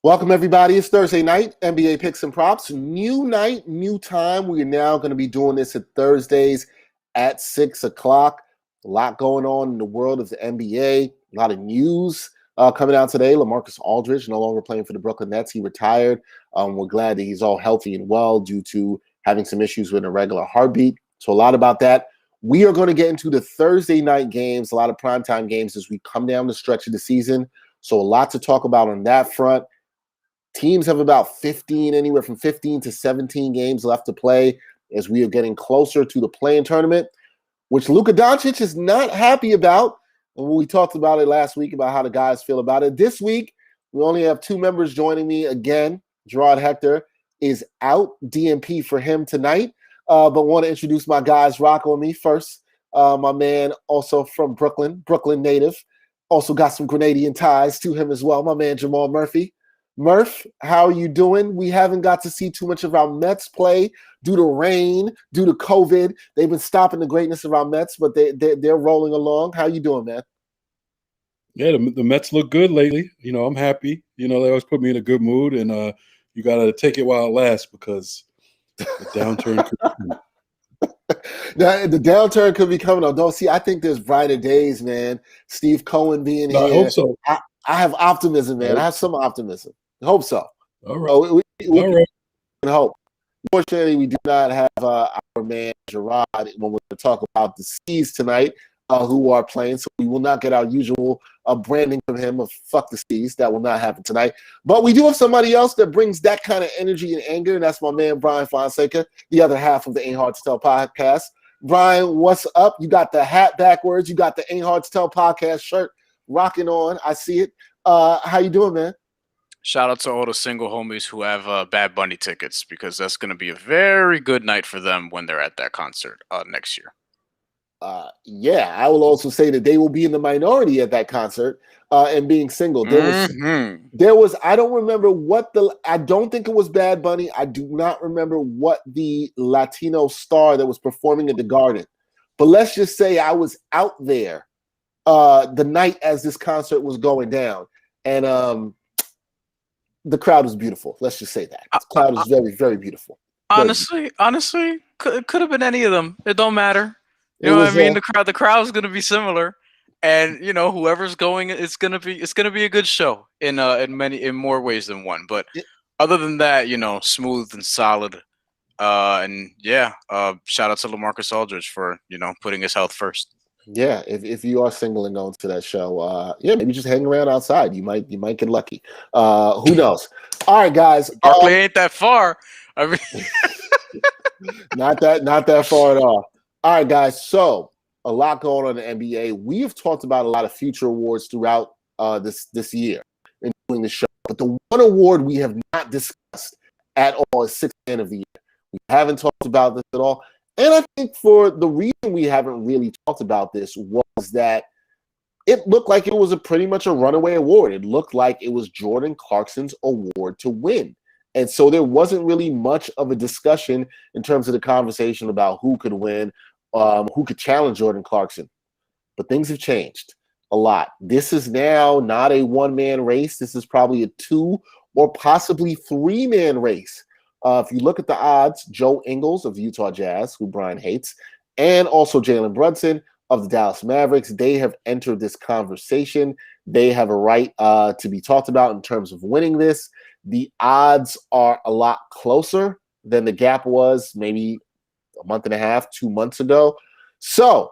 Welcome, everybody. It's Thursday night, NBA Picks and Props. New night, new time. We are now going to be doing this at Thursdays at 6 o'clock. A lot going on in the world of the NBA. A lot of news coming out today. LaMarcus Aldridge no longer playing for the Brooklyn Nets. He retired. We're glad that he's all healthy and well due to having some issues with an irregular heartbeat. So a lot about that. We are going to get into the Thursday night games, a lot of primetime games as we come down the stretch of the season. So a lot to talk about on that front. Teams have about anywhere from 15 to 17 games left to play as we are getting closer to the play-in tournament, which Luka Doncic is not happy about. And we talked about it last week about how the guys feel about it. This week, we only have two members joining me again. Gerard Hector is out, DNP for him tonight, but want to introduce my guys. Rocco and me first. My man also from Brooklyn native. Also got some Grenadian ties to him as well. My man Jamal Murphy. Murph, how are you doing? We haven't got to see too much of our Mets play due to rain, due to COVID. They've been stopping the greatness of our Mets, but they're rolling along. How you doing, man? Yeah, the Mets look good lately. I'm happy. They always put me in a good mood, and you got to take it while it lasts because the downturn could be coming. The downturn could be coming. Don't see. I think there's brighter days, man. Steve Cohen being here. I hope so. I have optimism, man. I have some optimism. Hope so. All right. So we All right. can hope. Unfortunately, we do not have our man Gerard when we're going to talk about the C's tonight, who are playing. So we will not get our usual branding from him of "fuck the C's." That will not happen tonight. But we do have somebody else that brings that kind of energy and anger, and that's my man Brian Fonseca, the other half of the Ain't Hard to Tell podcast. Brian, what's up? You got the hat backwards. You got the Ain't Hard to Tell podcast shirt rocking on. I see it. How you doing, man? Shout out to all the single homies who have Bad Bunny tickets because that's going to be a very good night for them when they're at that concert next year. Yeah, I will also say that they will be in the minority at that concert and being single. There was I don't remember I don't think it was Bad Bunny. I do not remember what the Latino star that was performing at the Garden. But let's just say I was out there the night as this concert was going down. And the crowd was beautiful. Let's just say that. The crowd was very, very beautiful. Honestly, it could have been any of them. It don't matter. You know what I mean? The crowd is going to be similar, and whoever's going, it's gonna be a good show in more ways than one. But other than that, smooth and solid. And yeah, shout out to LaMarcus Aldridge for putting his health first. Yeah, if you are single and going to that show, maybe just hang around outside. You might get lucky. Who knows? All right, guys. Barkley ain't that far. I mean, not that far at all. All right, guys. So a lot going on in the NBA. We have talked about a lot of future awards throughout this year in doing the show, but the one award we have not discussed at all is Sixth Man of the Year. We haven't talked about this at all. And I think for the reason we haven't really talked about this was that it looked like it was pretty much a runaway award. It looked like it was Jordan Clarkson's award to win. And so there wasn't really much of a discussion in terms of the conversation about who could win, who could challenge Jordan Clarkson. But things have changed a lot. This is now not a one-man race. This is probably a two or possibly three-man race. If you look at the odds, Joe Ingles of the Utah Jazz, who Brian hates, and also Jalen Brunson of the Dallas Mavericks, they have entered this conversation. They have a right to be talked about in terms of winning this. The odds are a lot closer than the gap was maybe a month and a half, 2 months ago. So,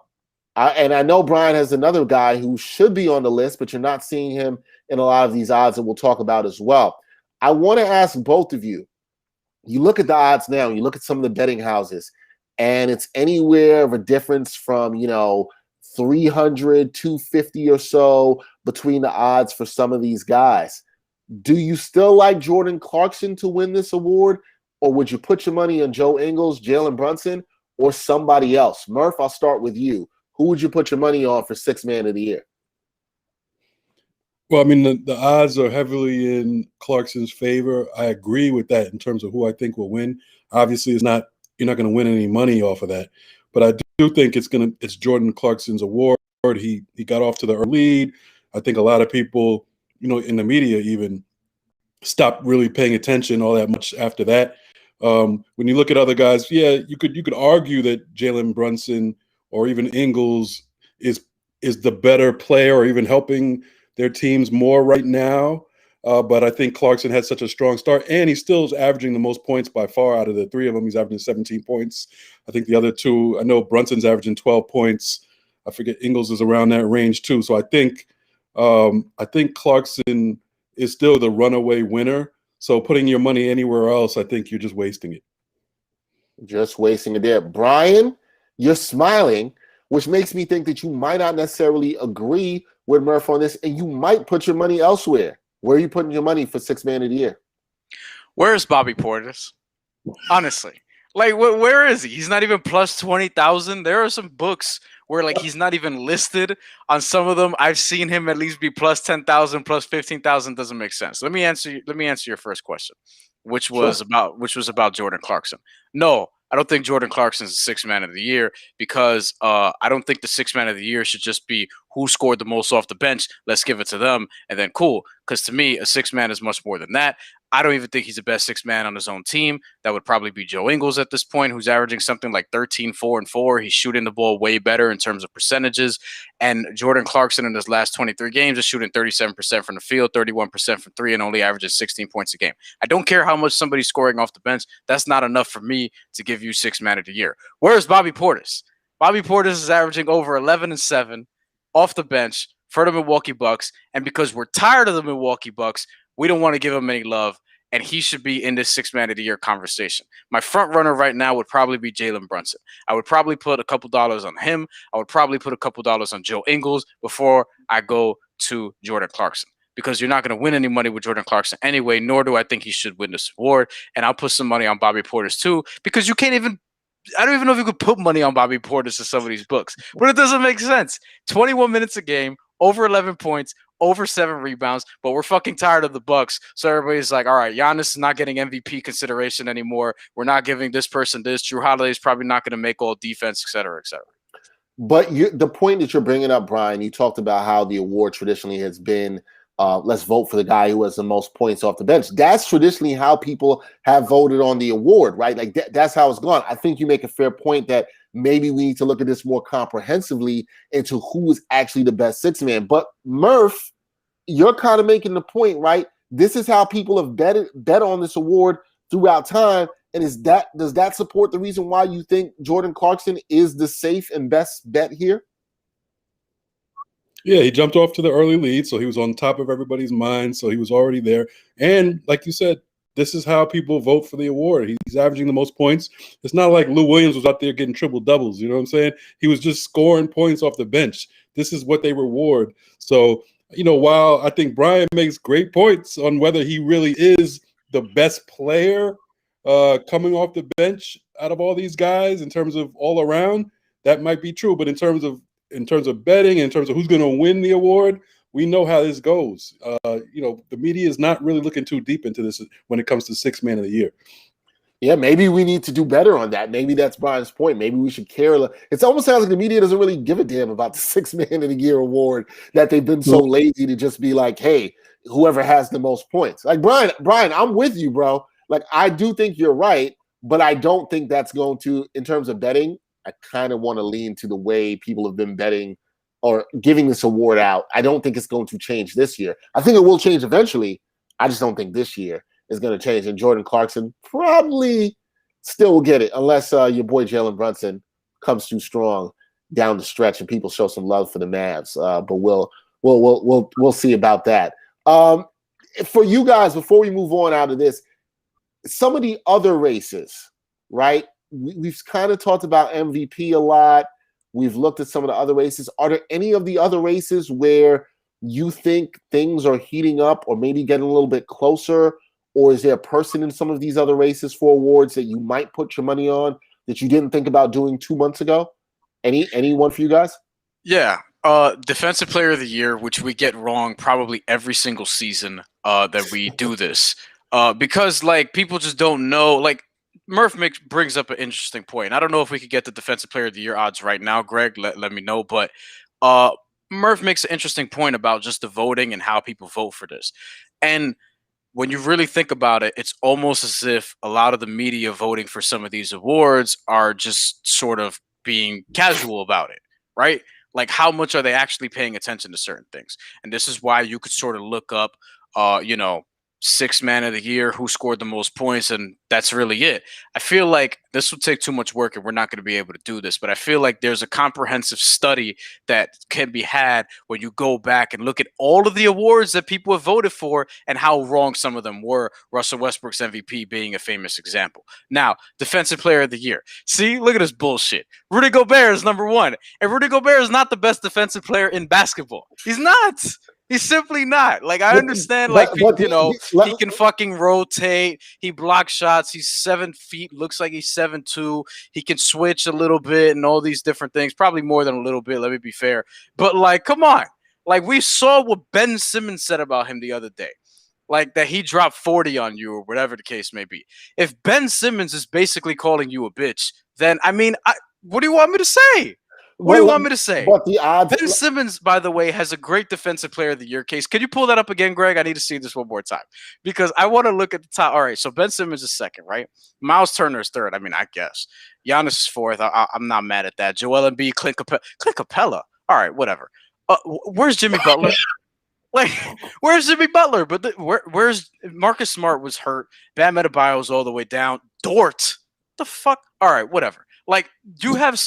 and I know Brian has another guy who should be on the list, but you're not seeing him in a lot of these odds that we'll talk about as well. I want to ask both of you, you look at the odds now, you look at some of the betting houses, and it's anywhere of a difference from, 300, 250 or so between the odds for some of these guys. Do you still like Jordan Clarkson to win this award, or would you put your money on Joe Ingles, Jalen Brunson, or somebody else? Murph, I'll start with you. Who would you put your money on for Sixth Man of the Year? Well, I mean, the odds are heavily in Clarkson's favor. I agree with that in terms of who I think will win. Obviously, you're not going to win any money off of that, but I do think it's Jordan Clarkson's award. He got off to the early lead. I think a lot of people, in the media even stopped really paying attention all that much after that. When you look at other guys, yeah, you could argue that Jalen Brunson or even Ingles is the better player or even helping their teams more right now. But I think Clarkson had such a strong start, and he still is averaging the most points by far out of the three of them. He's averaging 17 points. I think the other two, I know Brunson's averaging 12 points. I forget Ingles is around that range too. So I think Clarkson is still the runaway winner. So putting your money anywhere else, I think you're just wasting it. Just wasting it there. Brian, you're smiling, which makes me think that you might not necessarily agree with Murph on this, and you might put your money elsewhere. Where are you putting your money for Sixth Man of the Year? Where is Bobby Portis? Honestly. Like, where is he? He's not even plus 20,000. There are some books where, like, he's not even listed. On some of them, I've seen him at least be plus 10,000, plus 15,000. Doesn't make sense. Let me answer your first question, which was about Jordan Clarkson. No, I don't think Jordan Clarkson is the Sixth Man of the Year because I don't think the Sixth Man of the Year should just be who scored the most off the bench. Let's give it to them, and then cool. Because to me, a sixth man is much more than that. I don't even think he's the best sixth man on his own team. That would probably be Joe Ingles at this point, who's averaging something like 13, 4, and 4. He's shooting the ball way better in terms of percentages. And Jordan Clarkson in his last 23 games is shooting 37% from the field, 31% from three, and only averages 16 points a game. I don't care how much somebody's scoring off the bench. That's not enough for me to give you Sixth Man of the Year. Where's Bobby Portis? Bobby Portis is averaging over 11 and 7 off the bench for the Milwaukee Bucks. And because we're tired of the Milwaukee Bucks, we don't want to give him any love. And he should be in this Sixth Man of the Year conversation. My front runner right now would probably be Jaylen Brunson. I would probably put a couple dollars on him. I would probably put a couple dollars on Joe Ingles before I go to Jordan Clarkson. Because you're not going to win any money with Jordan Clarkson anyway, nor do I think he should win this award. And I'll put some money on Bobby Portis too, because you can't even – I don't even know if you could put money on Bobby Portis in some of these books. But it doesn't make sense. 21 minutes a game, over 11 points, over 7 rebounds, but we're fucking tired of the Bucks. So everybody's like, all right, Giannis is not getting MVP consideration anymore. We're not giving this person this. Jrue Holiday is probably not going to make all defense, et cetera, et cetera. But the point that you're bringing up, Brian, you talked about how the award traditionally has been let's vote for the guy who has the most points off the bench. That's traditionally how people have voted on the award, right? Like that's how it's gone. I think you make a fair point that maybe we need to look at this more comprehensively into who is actually the best sixth man. But Murph, you're kind of making the point, right? This is how people have bet on this award throughout time. And does that support the reason why you think Jordan Clarkson is the safe and best bet here? Yeah, he jumped off to the early lead, so he was on top of everybody's mind, so he was already there. And like you said, this is how people vote for the award. He's averaging the most points. It's not like Lou Williams was out there getting triple doubles, you know what I'm saying? He was just scoring points off the bench. This is what they reward. So, while I think Brian makes great points on whether he really is the best player coming off the bench out of all these guys in terms of all around, that might be true. But in terms of betting, in terms of who's going to win the award, we know how this goes. The media is not really looking too deep into this when it comes to Sixth Man of the Year. Yeah, maybe we need to do better on that. Maybe that's Brian's point. Maybe we should care. It almost sounds like the media doesn't really give a damn about the Sixth Man of the Year award, that they've been so lazy to just be like, hey, whoever has the most points. Like, Brian, I'm with you, bro. Like, I do think you're right, but I don't think that's going to, in terms of betting, I kind of want to lean to the way people have been betting or giving this award out. I don't think it's going to change this year. I think it will change eventually. I just don't think this year is going to change. And Jordan Clarkson probably still will get it unless your boy Jaylen Brunson comes too strong down the stretch and people show some love for the Mavs. But we'll see about that. For you guys, before we move on out of this, some of the other races, right? We've kind of talked about MVP a lot. We've looked at some of the other races. Are there any of the other races where you think things are heating up or maybe getting a little bit closer? Or is there a person in some of these other races for awards that you might put your money on that you didn't think about doing 2 months ago? Anyone for you guys? Yeah. Defensive Player of the Year, which we get wrong probably every single season that we do this. Because, people just don't know. Murph brings up an interesting point. I don't know if we could get the Defensive Player of the Year odds right now, Greg. Let me know. But Murph makes an interesting point about just the voting and how people vote for this. And when you really think about it, it's almost as if a lot of the media voting for some of these awards are just sort of being casual about it, right? Like, how much are they actually paying attention to certain things? And this is why you could sort of look up, you know, sixth man of the year, who scored the most points, and that's really it. I feel like this will take too much work and we're not going to be able to do this, but I feel like there's a comprehensive study that can be had when you go back and look at all of the awards that people have voted for and how wrong some of them were, Russell Westbrook's MVP being a famous example. Now, defensive player of the year. See, look at this bullshit. Rudy Gobert is number one, and Rudy Gobert is not the best defensive player in basketball. He's not. He's simply not. Like, I understand, like, you know, he can fucking rotate. He blocks shots. He's 7 feet. Looks like he's 7'2". He can switch a little bit and all these different things. Probably more than a little bit, let me be fair. But, like, come on. Like, we saw what Ben Simmons said about him the other day. Like, that he dropped 40 on you or whatever the case may be. If Ben Simmons is basically calling you a bitch, then, I mean, what do you want me to say? What do you want me to say? But the odds. Ben Simmons, by the way, has a great defensive player of the year case. Can you pull that up again, Greg? I need to see this one more time because I want to look at the top. All right, so Ben Simmons is second, right? Miles Turner is third. I mean, I guess. Giannis is fourth. I'm not mad at that. Joel Embiid, Clint Capella. All right, whatever. Where's Jimmy Butler? Like, where's Jimmy Butler? But where's Marcus Smart was hurt. Bam Adebayo's all the way down. Dort. The fuck? All right, whatever. Like, you have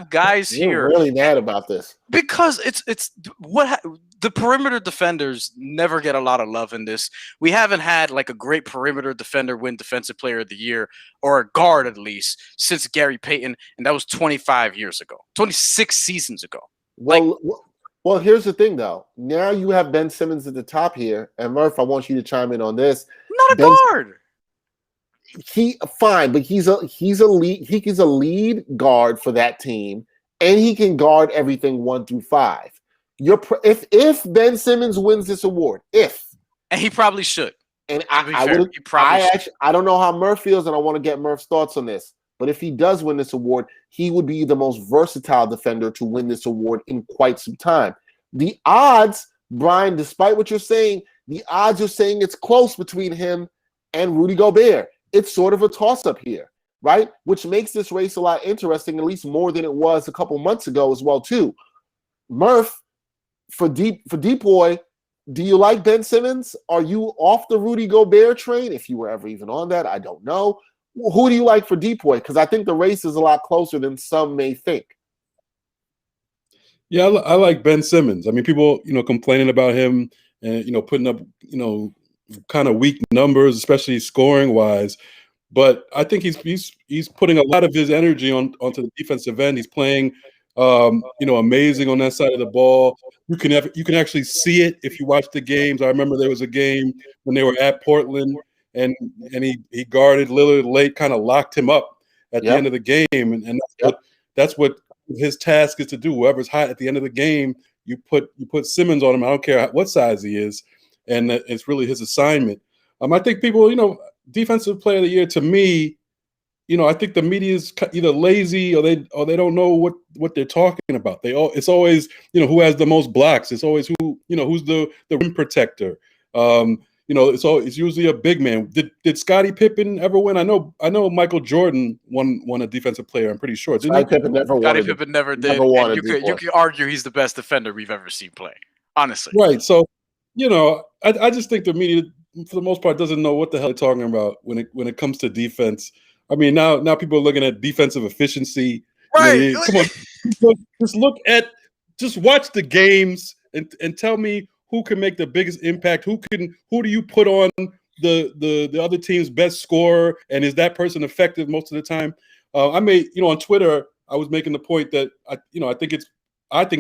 guys You're here really mad about this because it's what the perimeter defenders never get a lot of love in this. We haven't had like a great perimeter defender win defensive player of the year, or a guard at least, since Gary Payton, and that was 25 years ago, 26 seasons ago. Well, here's the thing though. Now you have Ben Simmons at the top here, and Murph, I want you to chime in on this. Not a guard. But he's a lead guard for that team, and he can guard everything 1 through 5. If Ben Simmons wins this award, and he probably should, and I don't know how Murph feels, and I want to get Murph's thoughts on this. But if he does win this award, he would be the most versatile defender to win this award in quite some time. The odds, Brian, despite what you're saying, the odds are saying it's close between him and Rudy Gobert. It's sort of a toss-up here, right? Which makes this race a lot interesting, at least more than it was a couple months ago as well, too. Murph, for Depoy, do you like Ben Simmons? Are you off the Rudy Gobert train? If you were ever even on that, I don't know. Who do you like for Depoy? Because I think the race is a lot closer than some may think. Yeah, I like Ben Simmons. I mean, people, complaining about him and, putting up, kind of weak numbers, especially scoring wise. But I think he's putting a lot of his energy onto the defensive end. He's playing, amazing on that side of the ball. You can actually see it if you watch the games. I remember there was a game when they were at Portland, and he guarded Lillard late, kind of locked him up at the end of the game, and that's what his task is to do. Whoever's hot at the end of the game, you put Simmons on him. I don't care what size he is. And it's really his assignment. I think people, defensive player of the year, to me, I think the media is either lazy or they don't know what they're talking about. It's always, who has the most blocks. It's always who's the rim protector. It's usually a big man. Did Scottie Pippen ever win? I know Michael Jordan won a defensive player. I'm pretty sure. Scottie Pippen never did. You could argue he's the best defender we've ever seen play. Honestly, right. So. I just think the media, for the most part, doesn't know what the hell they're talking about when it comes to defense. I mean, now people are looking at defensive efficiency. Right. Come on, just watch the games and tell me who can make the biggest impact. Who do you put on the other team's best scorer, and is that person effective most of the time? On Twitter, I was making the point that I think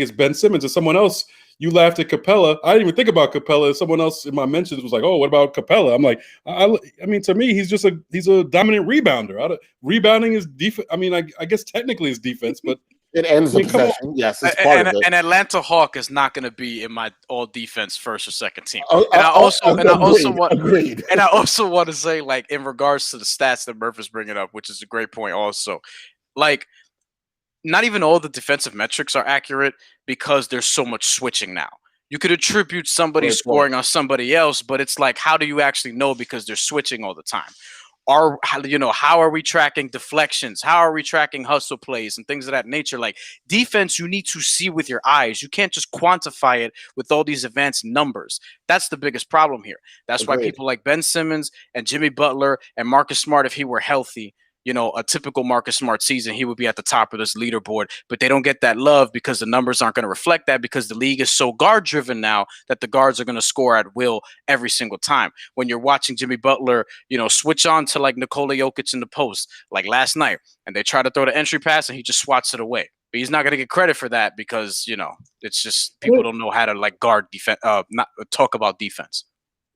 it's Ben Simmons. Or someone else. You laughed at Capella. I didn't even think about Capella. Someone else in my mentions was like, "Oh, what about Capella?" I'm like, I mean, to me, he's a dominant rebounder. Rebounding is defense. I mean, I guess technically it's defense, but it ends the possession. Yes, it's part of it. And Atlanta Hawk is not going to be in my all defense first or second team. I also want to say, like, in regards to the stats that Murph is bringing up, which is a great point. Also, like, not even all the defensive metrics are accurate because there's so much switching now. You could attribute somebody scoring on somebody else, but it's like, how do you actually know? Because they're switching all the time. How are we tracking deflections? How are we tracking hustle plays and things of that nature? Like defense, you need to see with your eyes. You can't just quantify it with all these advanced numbers. That's the biggest problem here. That's why people like Ben Simmons and Jimmy Butler and Marcus Smart, if he were healthy, a typical Marcus Smart season, he would be at the top of this leaderboard, but they don't get that love because the numbers aren't going to reflect that, because the league is so guard driven now that the guards are going to score at will every single time. When you're watching Jimmy Butler, switch on to like Nikola Jokic in the post, like last night, and they try to throw the entry pass and he just swats it away. But he's not going to get credit for that because, it's just people don't know how to like guard defense, not talk about defense.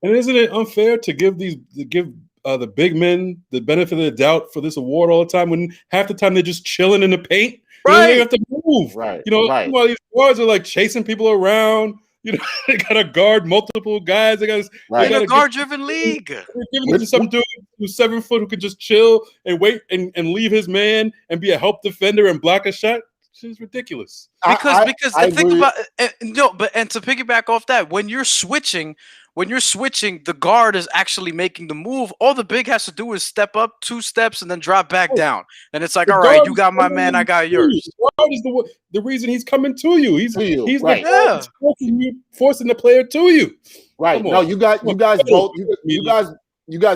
And isn't it unfair to give the big men the benefit of the doubt for this award all the time when half the time they're just chilling in the paint? They have to move. While these guards are like chasing people around. They got to guard multiple guys. They got in a guard-driven league. They're giving it to some dude who's 7 foot who can just chill and wait and leave his man and be a help defender and block a shot. It's ridiculous. Because think about and to piggyback off that, when you're switching, the guard is actually making the move. All the big has to do is step up 2 steps and then drop back down. And it's like, all right, you got my man, I got yours. The guard is the reason he's coming to you. He's right. forcing the player to you. Right. No, you guys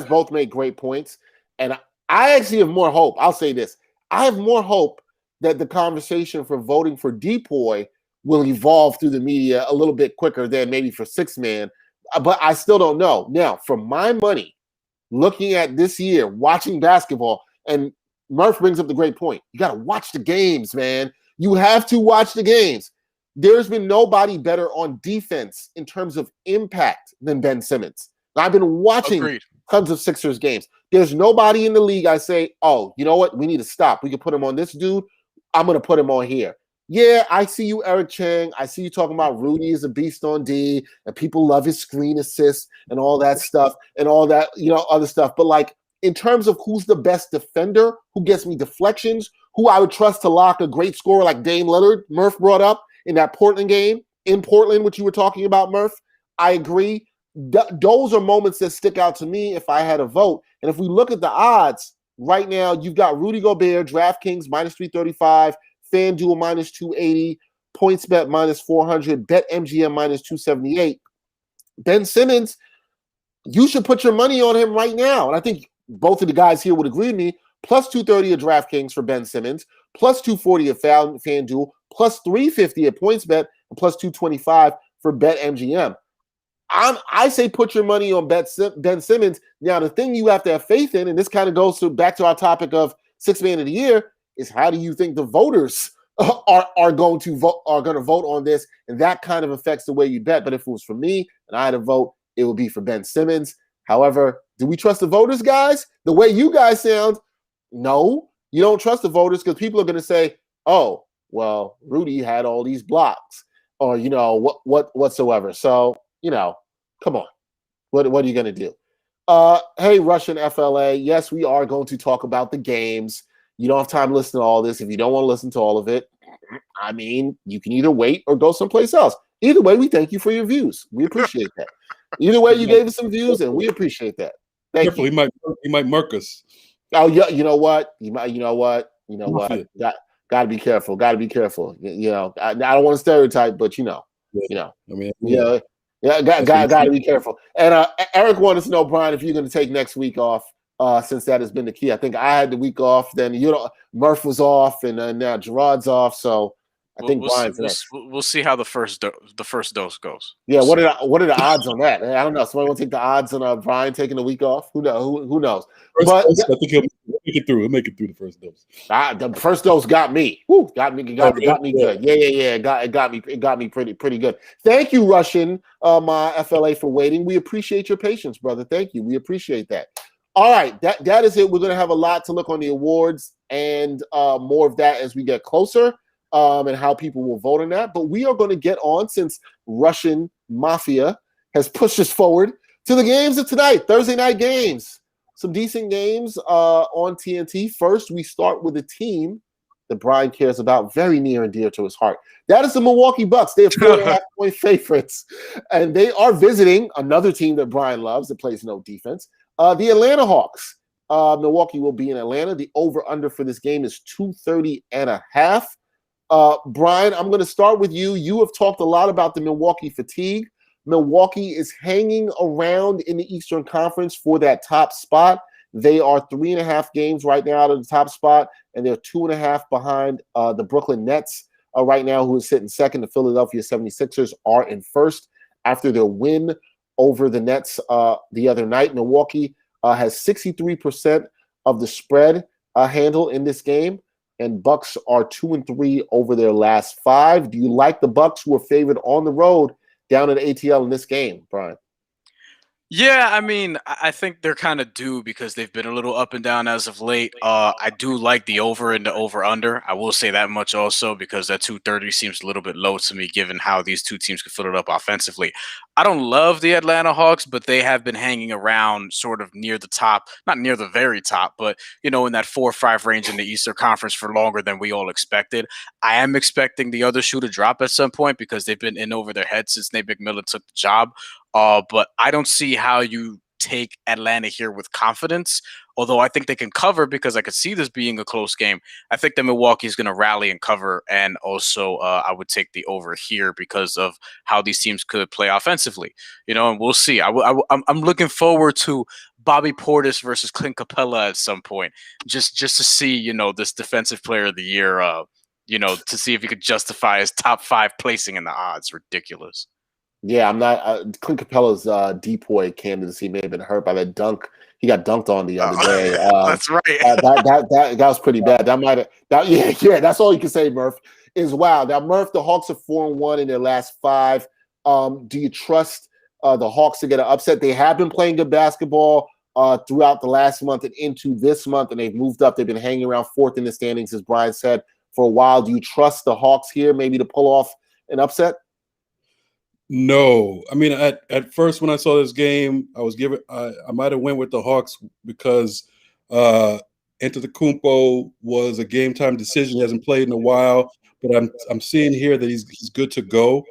both made great points. And I actually have more hope. I'll say this. I have more hope that the conversation for voting for Depoy will evolve through the media a little bit quicker than maybe for 6-man. But I still don't know. Now, for my money, looking at this year, watching basketball, and Murph brings up the great point. You got to watch the games, man. You have to watch the games. There's been nobody better on defense in terms of impact than Ben Simmons. I've been watching tons of Sixers games. There's nobody in the league I say, oh, you know what? We need to stop. We can put him on this dude. I'm going to put him on here. Yeah, I see you, Eric Chang. I see you talking about Rudy is a beast on D, and people love his screen assists and all that stuff and all that, other stuff. But like in terms of who's the best defender, who gets me deflections, who I would trust to lock a great scorer like Dame Lillard, Murph brought up in that Portland game, in Portland, which you were talking about, Murph. I agree. Those are moments that stick out to me if I had a vote. And if we look at the odds, right now, you've got Rudy Gobert, DraftKings -335, FanDuel -280, PointsBet -400, BetMGM -278. Ben Simmons, you should put your money on him right now. And I think both of the guys here would agree with me. +230 at DraftKings for Ben Simmons, +240 at FanDuel, +350 at PointsBet, and +225 for BetMGM. I say put your money on Ben Simmons. Now, the thing you have to have faith in, and this kind of goes back to our topic of 6-man of the year, is how do you think the voters are going to vote on this? And that kind of affects the way you bet. But if it was for me and I had a vote, it would be for Ben Simmons. However, do we trust the voters, guys? The way you guys sound, no, you don't trust the voters because people are going to say, oh, well, Rudy had all these blocks or, whatsoever. So, come on. What are you going to do? Hey, Russian FLA. Yes, we are going to talk about the games. You don't have time to listen to all this. If you don't want to listen to all of it, I mean, you can either wait or go someplace else. Either way, we thank you for your views. We appreciate that. Either way, you gave us some views, and we appreciate that. Thank you. He might murk us. Oh, yeah. You know what? Got to be careful. Got to be careful. I don't want to stereotype, but Yeah, got to be careful. And Eric wanted to know, Brian, if you're going to take next week off, since that has been the key. I think I had the week off. Then Murph was off, and now Gerard's off. So I think Brian's next. We'll see how the first dose goes. Yeah, what are the odds on that? I don't know. Somebody want to take the odds on Brian taking the week off? Who knows? I think he'll make it through. He'll make it through the first dose. The first dose got me. Woo, got me good. Yeah. It got me pretty good. Thank you, Russian, my FLA, for waiting. We appreciate your patience, brother. Thank you. We appreciate that. All right, that is it. We're going to have a lot to look on the awards and more of that as we get closer and how people will vote on that. But we are going to get on, since Russian Mafia has pushed us forward, to the games of tonight, Thursday night games. Some decent games on TNT. First, we start with a team that Brian cares about very near and dear to his heart. That is the Milwaukee Bucks. They are 4.5-point favorites, and they are visiting another team that Brian loves that plays no defense, the Atlanta Hawks. Milwaukee will be in Atlanta. The over-under for this game is 230.5. Brian, I'm going to start with you. You have talked a lot about the Milwaukee fatigue. Milwaukee is hanging around in the Eastern Conference for that top spot. They are 3.5 games right now out of the top spot, and they're 2.5 behind the Brooklyn Nets right now, who is sitting second. The Philadelphia 76ers are in first after their win over the Nets the other night. Milwaukee has 63% of the spread handle in this game, and Bucks are 2-3 over their last 5. Do you like the Bucks, who are favored on the road down at ATL in this game, Brian? Yeah, I mean, I think they're kind of due because they've been a little up and down as of late. I do like the over and the over-under. I will say that much also because that 230 seems a little bit low to me given how these two teams can fill it up offensively. I don't love the Atlanta Hawks, but they have been hanging around sort of near the top, not near the very top, but, in that 4 or 5 range in the Eastern Conference for longer than we all expected. I am expecting the other shoe to drop at some point because they've been in over their head since Nate McMillan took the job. But I don't see how you take Atlanta here with confidence, although I think they can cover because I could see this being a close game. I think that Milwaukee is going to rally and cover, and also I would take the over here because of how these teams could play offensively, and we'll see. I'm looking forward to Bobby Portis versus Clint Capella at some point, just to see, this defensive player of the year, to see if he could justify his top 5 placing in the odds. Ridiculous. Yeah, I'm not. Clint Capella's depoy candidacy may have been hurt by that dunk. He got dunked on the other day. That's right. That was pretty bad. Yeah. That's all you can say, Murph. Is wow. Now, Murph, the Hawks are 4-1 in their last 5. Do you trust the Hawks to get an upset? They have been playing good basketball throughout the last month and into this month, and they've moved up. They've been hanging around 4th in the standings, as Brian said, for a while. Do you trust the Hawks here, maybe to pull off an upset? No, I mean, at first when I saw this game, I might have went with the Hawks because Antetokounmpo was a game time decision. He hasn't played in a while, but I'm seeing here that he's good to go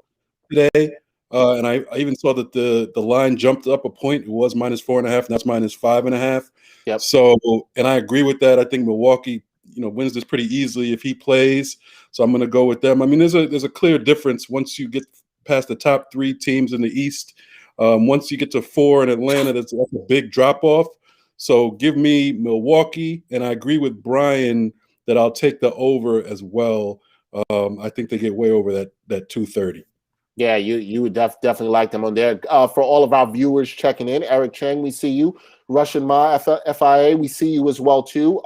today. And I even saw that the line jumped up a point. It was -4.5, and that's -5.5. Yep. So, and I agree with that. I think Milwaukee, wins this pretty easily if he plays. So I'm going to go with them. I mean, there's a clear difference once you get past the top 3 teams in the East. Once you get to 4 in Atlanta, that's a big drop-off. So give me Milwaukee, and I agree with Brian that I'll take the over as well. I think they get way over that 230. Yeah, you would definitely like them on there. For all of our viewers checking in, Eric Chang, we see you. Russian Ma, FIA, we see you as well, too.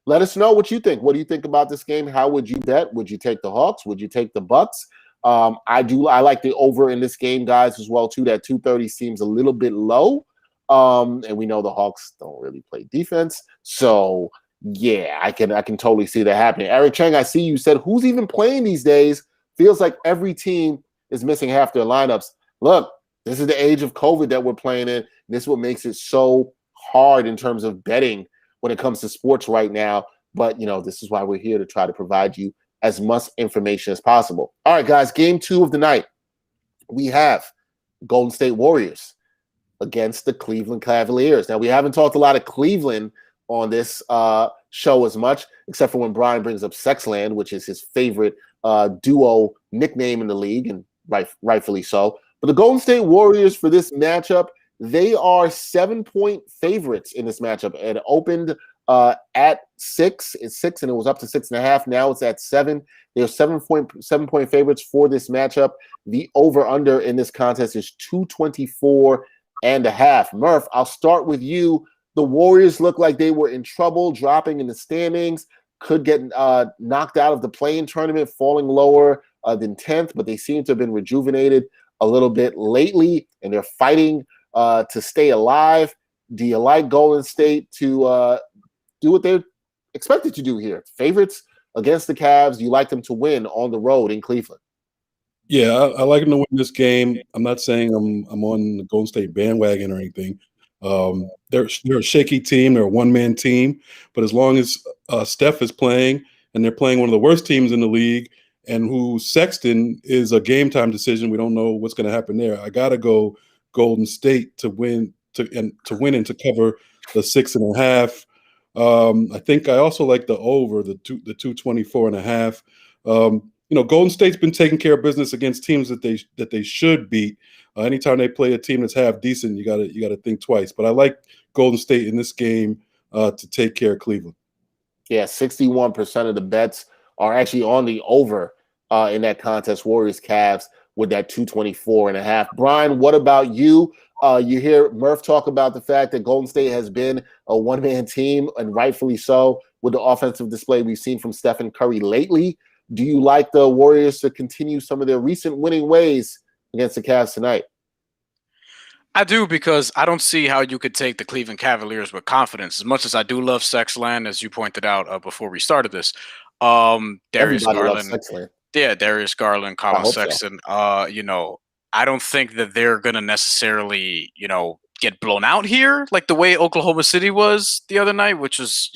Let us know what you think. What do you think about this game? How would you bet? Would you take the Hawks? Would you take the Bucks? I like the over in this game, guys, as well, too. That 230 seems a little bit low. And we know the Hawks don't really play defense. So, yeah, I can totally see that happening. Eric Chang, I see you said, who's even playing these days? Feels like every team is missing half their lineups. Look, this is the age of COVID that we're playing in. This is what makes it so hard in terms of betting when it comes to sports right now. But, this is why we're here to try to provide you as much information as possible. All right, guys, game 2 of the night. We have Golden State Warriors against the Cleveland Cavaliers. Now, we haven't talked a lot of Cleveland on this show as much, except for when Brian brings up Sexland, which is his favorite duo nickname in the league, and rightfully so. But the Golden State Warriors for this matchup, they are 7-point favorites in this matchup. It opened at 6. It's 6, and it was up to 6.5. Now it's at 7. They're 7-point favorites for this matchup. The over/under in this contest is 224.5. Murph, I'll start with you. The Warriors look like they were in trouble, dropping in the standings. Could get knocked out of the play-in tournament, falling lower than 10th, but they seem to have been rejuvenated a little bit lately, and they're fighting to stay alive. Do you like Golden State to do what they're expected to do here? Favorites against the Cavs. You like them to win on the road in Cleveland? Yeah, I like them to win this game. I'm not saying I'm on the Golden State bandwagon or anything. They're a shaky team. They're a one-man team. But as long as Steph is playing and they're playing one of the worst teams in the league, and who Sexton is a game time decision. We don't know what's going to happen there. I got to go Golden State to win and to cover the 6.5. I think I also like the over the 224.5. Golden State's been taking care of business against teams that they should beat. Anytime they play a team that's half decent, you gotta think twice. But I like Golden State in this game to take care of Cleveland. Yeah, 61% of the bets are actually on the over in that contest. Warriors Cavs with that 224.5. Brian, what about you? You hear Murph talk about the fact that Golden State has been a one-man team, and rightfully so, with the offensive display we've seen from Stephen Curry lately. Do you like the Warriors to continue some of their recent winning ways against the Cavs tonight? I do, because I don't see how you could take the Cleveland Cavaliers with confidence. As much as I do love Sexland, as you pointed out before we started this, Darius Garland, Colin Sexton. So. I don't think that they're gonna necessarily, get blown out here like the way Oklahoma City was the other night, which was,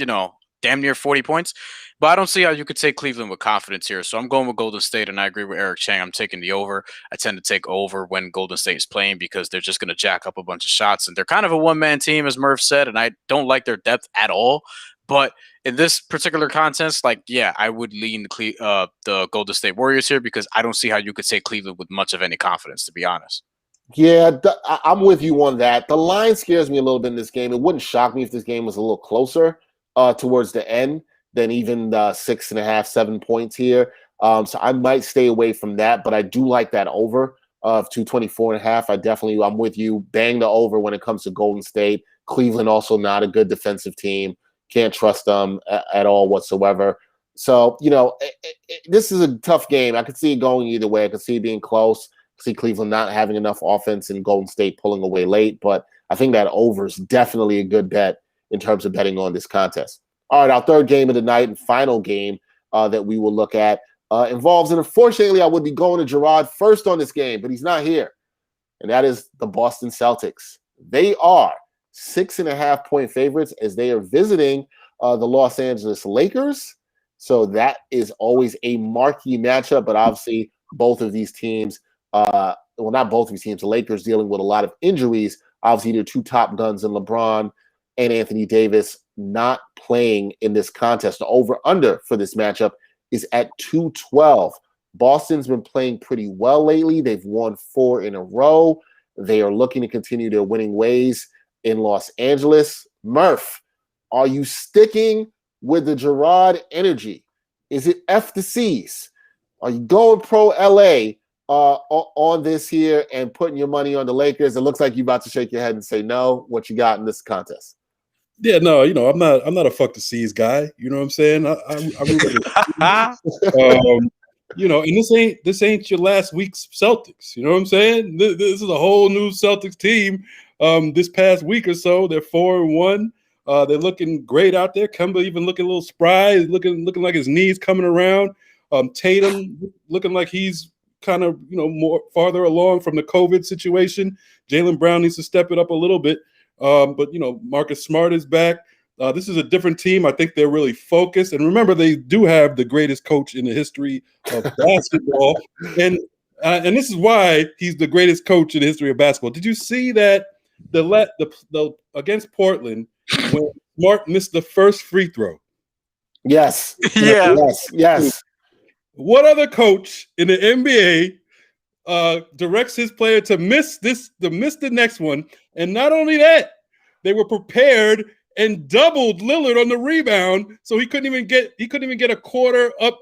damn near 40 points. But I don't see how you could take Cleveland with confidence here. So I'm going with Golden State, and I agree with Eric Chang. I'm taking the over. I tend to take over when Golden State is playing because they're just going to jack up a bunch of shots. And they're kind of a one-man team, as Murph said, and I don't like their depth at all. But in this particular contest, I would lean the Golden State Warriors here because I don't see how you could take Cleveland with much of any confidence, to be honest. Yeah, I'm with you on that. The line scares me a little bit in this game. It wouldn't shock me if this game was a little closer towards the end than even 6.5, 7 points here. So I might stay away from that, but I do like that over of 224.5. I'm with you. Bang the over when it comes to Golden State. Cleveland also not a good defensive team. Can't trust them at all whatsoever. So, this is a tough game. I could see it going either way. I could see it being close. I could see Cleveland not having enough offense and Golden State pulling away late. But I think that over is definitely a good bet in terms of betting on this contest. All right, our third game of the night and final game that we will look at involves, and unfortunately, I would be going to Gerard first on this game, but he's not here. And that is the Boston Celtics. They are 6.5-point favorites as they are visiting the Los Angeles Lakers. So that is always a marquee matchup, but obviously both of these teams, not both of these teams, the Lakers dealing with a lot of injuries. Obviously, their two top guns in LeBron and Anthony Davis not playing in this contest. The over-under for this matchup is at 212. Boston's been playing pretty well lately. They've won 4 in a row. They are looking to continue their winning ways in Los Angeles. Murph, are you sticking with the Gerard energy? Is it F the C's? Are you going pro LA on this here and putting your money on the Lakers? It looks like you're about to shake your head and say no. What you got in this contest? Yeah, no, I'm not a fuck the C's guy. You know what I'm saying? And this ain't your last week's Celtics. You know what I'm saying? This is a whole new Celtics team. This past week or so, they're 4-1. They're looking great out there. Kemba even looking a little spry, looking like his knees coming around. Tatum looking like he's kind of more farther along from the COVID situation. Jaylen Brown needs to step it up a little bit. But Marcus Smart is back. This is a different team. I think they're really focused. And remember, they do have the greatest coach in the history of basketball. And this is why he's the greatest coach in the history of basketball. Did you see that the against Portland when Smart missed the first free throw? Yes. Yeah. Yes. What other coach in the NBA directs his player to miss the next one? And not only that, they were prepared and doubled Lillard on the rebound, so he couldn't even get a quarter up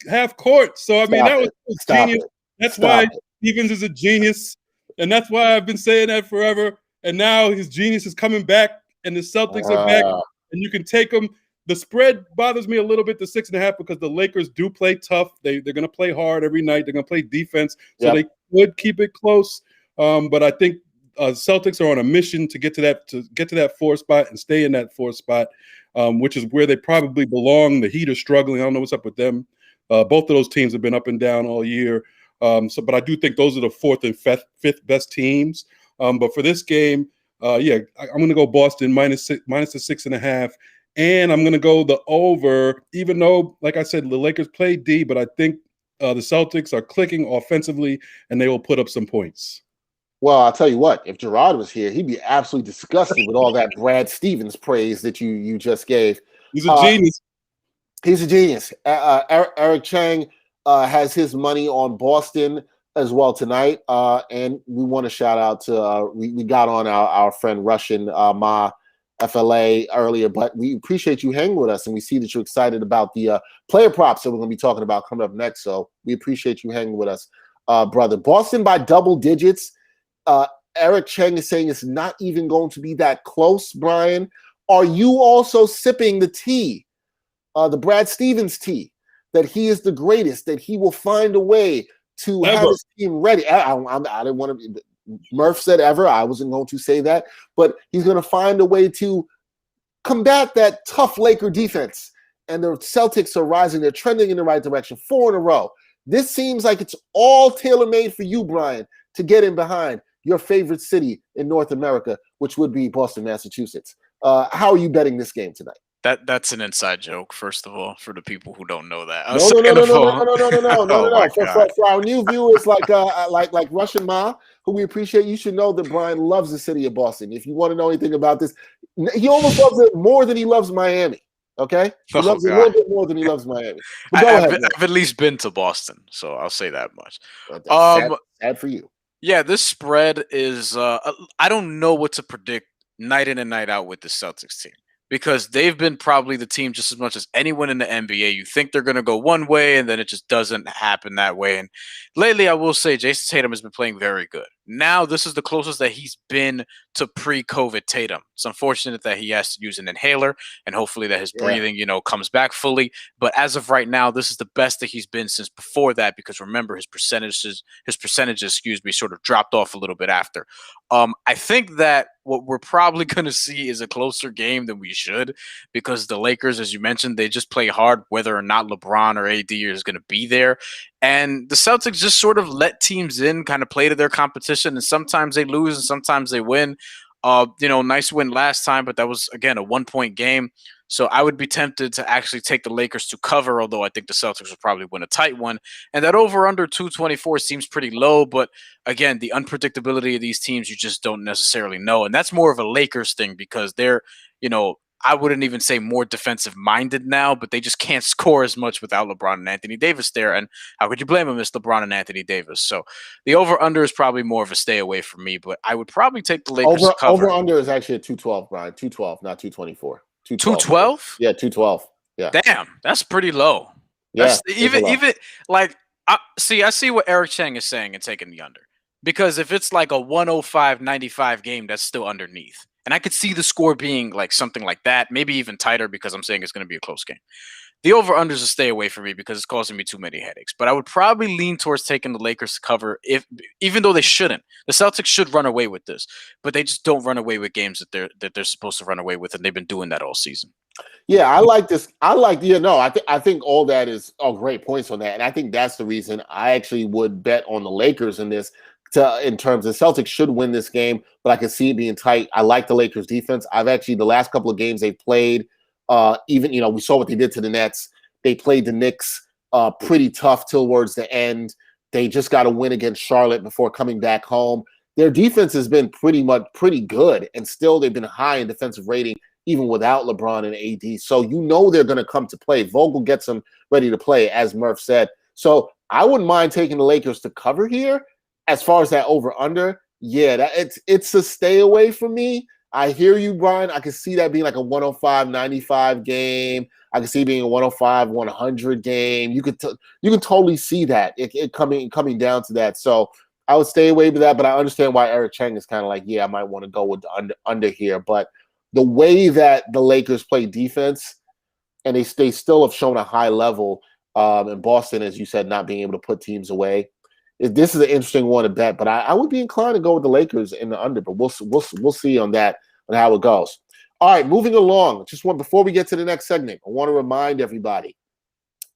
half court. So that was genius. That's why Stevens is a genius, and that's why I've been saying that forever. And now his genius is coming back, and the Celtics are back, and you can take them. The spread bothers me a little bit, the 6.5, because the Lakers do play tough. They're going to play hard every night. They're going to play defense, so they would keep it close. But I think Celtics are on a mission to get to that 4 spot and stay in that 4 spot, which is where they probably belong. The Heat are struggling. I don't know what's up with them. Both of those teams have been up and down all year. But I do think those are the 4th and 5th best teams. But for this game, I'm going to go Boston minus the 6.5. And I'm going to go the over, even though, like I said, the Lakers play D, but I think the Celtics are clicking offensively, and they will put up some points. Well, I'll tell you what, if Gerard was here, he'd be absolutely disgusted with all that Brad Stevens praise that you just gave. He's a genius. He's a genius. Eric Chang has his money on Boston as well tonight. And we want to shout out to, we got on our friend Russian Ma FLA earlier, but we appreciate you hanging with us, and we see that you're excited about the player props that we're going to be talking about coming up next. So we appreciate you hanging with us, brother. Boston by double digits. Eric Chang is saying it's not even going to be that close, Brian. Are you also sipping the tea, the Brad Stevens tea, that he is the greatest, that he will find a way to have his team ready? I didn't want to. Murph said ever. I wasn't going to say that, but he's going to find a way to combat that tough Laker defense. And the Celtics are rising. They're trending in the right direction. 4 in a row. This seems like it's all tailor-made for you, Brian, to get in behind your favorite city in North America, which would be Boston, Massachusetts. How are you betting this game tonight? That's an inside joke, first of all, for the people who don't know that. No. For our new viewers like Russian Ma, who we appreciate, you should know that Brian loves the city of Boston. If you want to know anything about this, he almost loves it more than he loves Miami. Okay? He loves it a little bit more than he loves Miami. I've at least been to Boston, so I'll say that much. Sad for you. Yeah, this spread is I don't know what to predict night in and night out with the Celtics team, because they've been probably the team just as much as anyone in the NBA. You think they're going to go one way, and then it just doesn't happen that way. And lately, I will say Jayson Tatum has been playing very good. Now, this is the closest that he's been to pre-COVID Tatum. It's unfortunate that he has to use an inhaler, and hopefully that his breathing, comes back fully. But as of right now, this is the best that he's been since before that, because remember, his percentages, sort of dropped off a little bit after. I think that what we're probably going to see is a closer game than we should, because the Lakers, as you mentioned, they just play hard whether or not LeBron or AD is going to be there. And the Celtics just sort of let teams in, kind of play to their competition, and sometimes they lose and sometimes they win. Nice win last time, but that was, again, a 1-point game. So I would be tempted to actually take the Lakers to cover, although I think the Celtics will probably win a tight one. And that over-under 224 seems pretty low, but again, the unpredictability of these teams, you just don't necessarily know. And that's more of a Lakers thing, because they're, I wouldn't even say more defensive-minded now, but they just can't score as much without LeBron and Anthony Davis there. And how could you blame them? It's LeBron and Anthony Davis. So the over-under is probably more of a stay away from me, but I would probably take the Lakers to cover. Over-under is actually a 212, Brian. 212, not 224. 212? Yeah, 212. Yeah. Damn, that's pretty low. Yeah, I see what Eric Chang is saying and taking the under. Because if it's like a 105-95 game, that's still underneath. And I could see the score being like something like that, maybe even tighter, because I'm saying it's going to be a close game. The over-under is a stay away for me because it's causing me too many headaches. But I would probably lean towards taking the Lakers to cover, even though they shouldn't. The Celtics should run away with this, but they just don't run away with games that they're supposed to run away with, and they've been doing that all season. Yeah, I like this. I think all that is great points on that, and I think that's the reason I actually would bet on the Lakers in this. In terms of Celtics should win this game, but I can see it being tight. I like the Lakers defense. I've actually, the last couple of games they played, we saw what they did to the Nets. They played the Knicks pretty tough towards the end. They just got to win against Charlotte before coming back home. Their defense has been pretty good, and still they've been high in defensive rating even without LeBron and AD. So they're going to come to play. Vogel gets them ready to play, as Murph said. So I wouldn't mind taking the Lakers to cover here. As far as that over-under, it's a stay away from me. I hear you, Brian. I can see that being like a 105-95 game. I can see it being a 105-100 game. You can totally see that it coming down to that. So I would stay away with that, but I understand why Eric Chang is kind of like, I might want to go with the under here. But the way that the Lakers play defense, and they still have shown a high level in Boston, as you said, not being able to put teams away. This is an interesting one to bet, but I would be inclined to go with the Lakers in the under, but we'll see on that, on how it goes. All right, moving along. Before we get to the next segment, I want to remind everybody,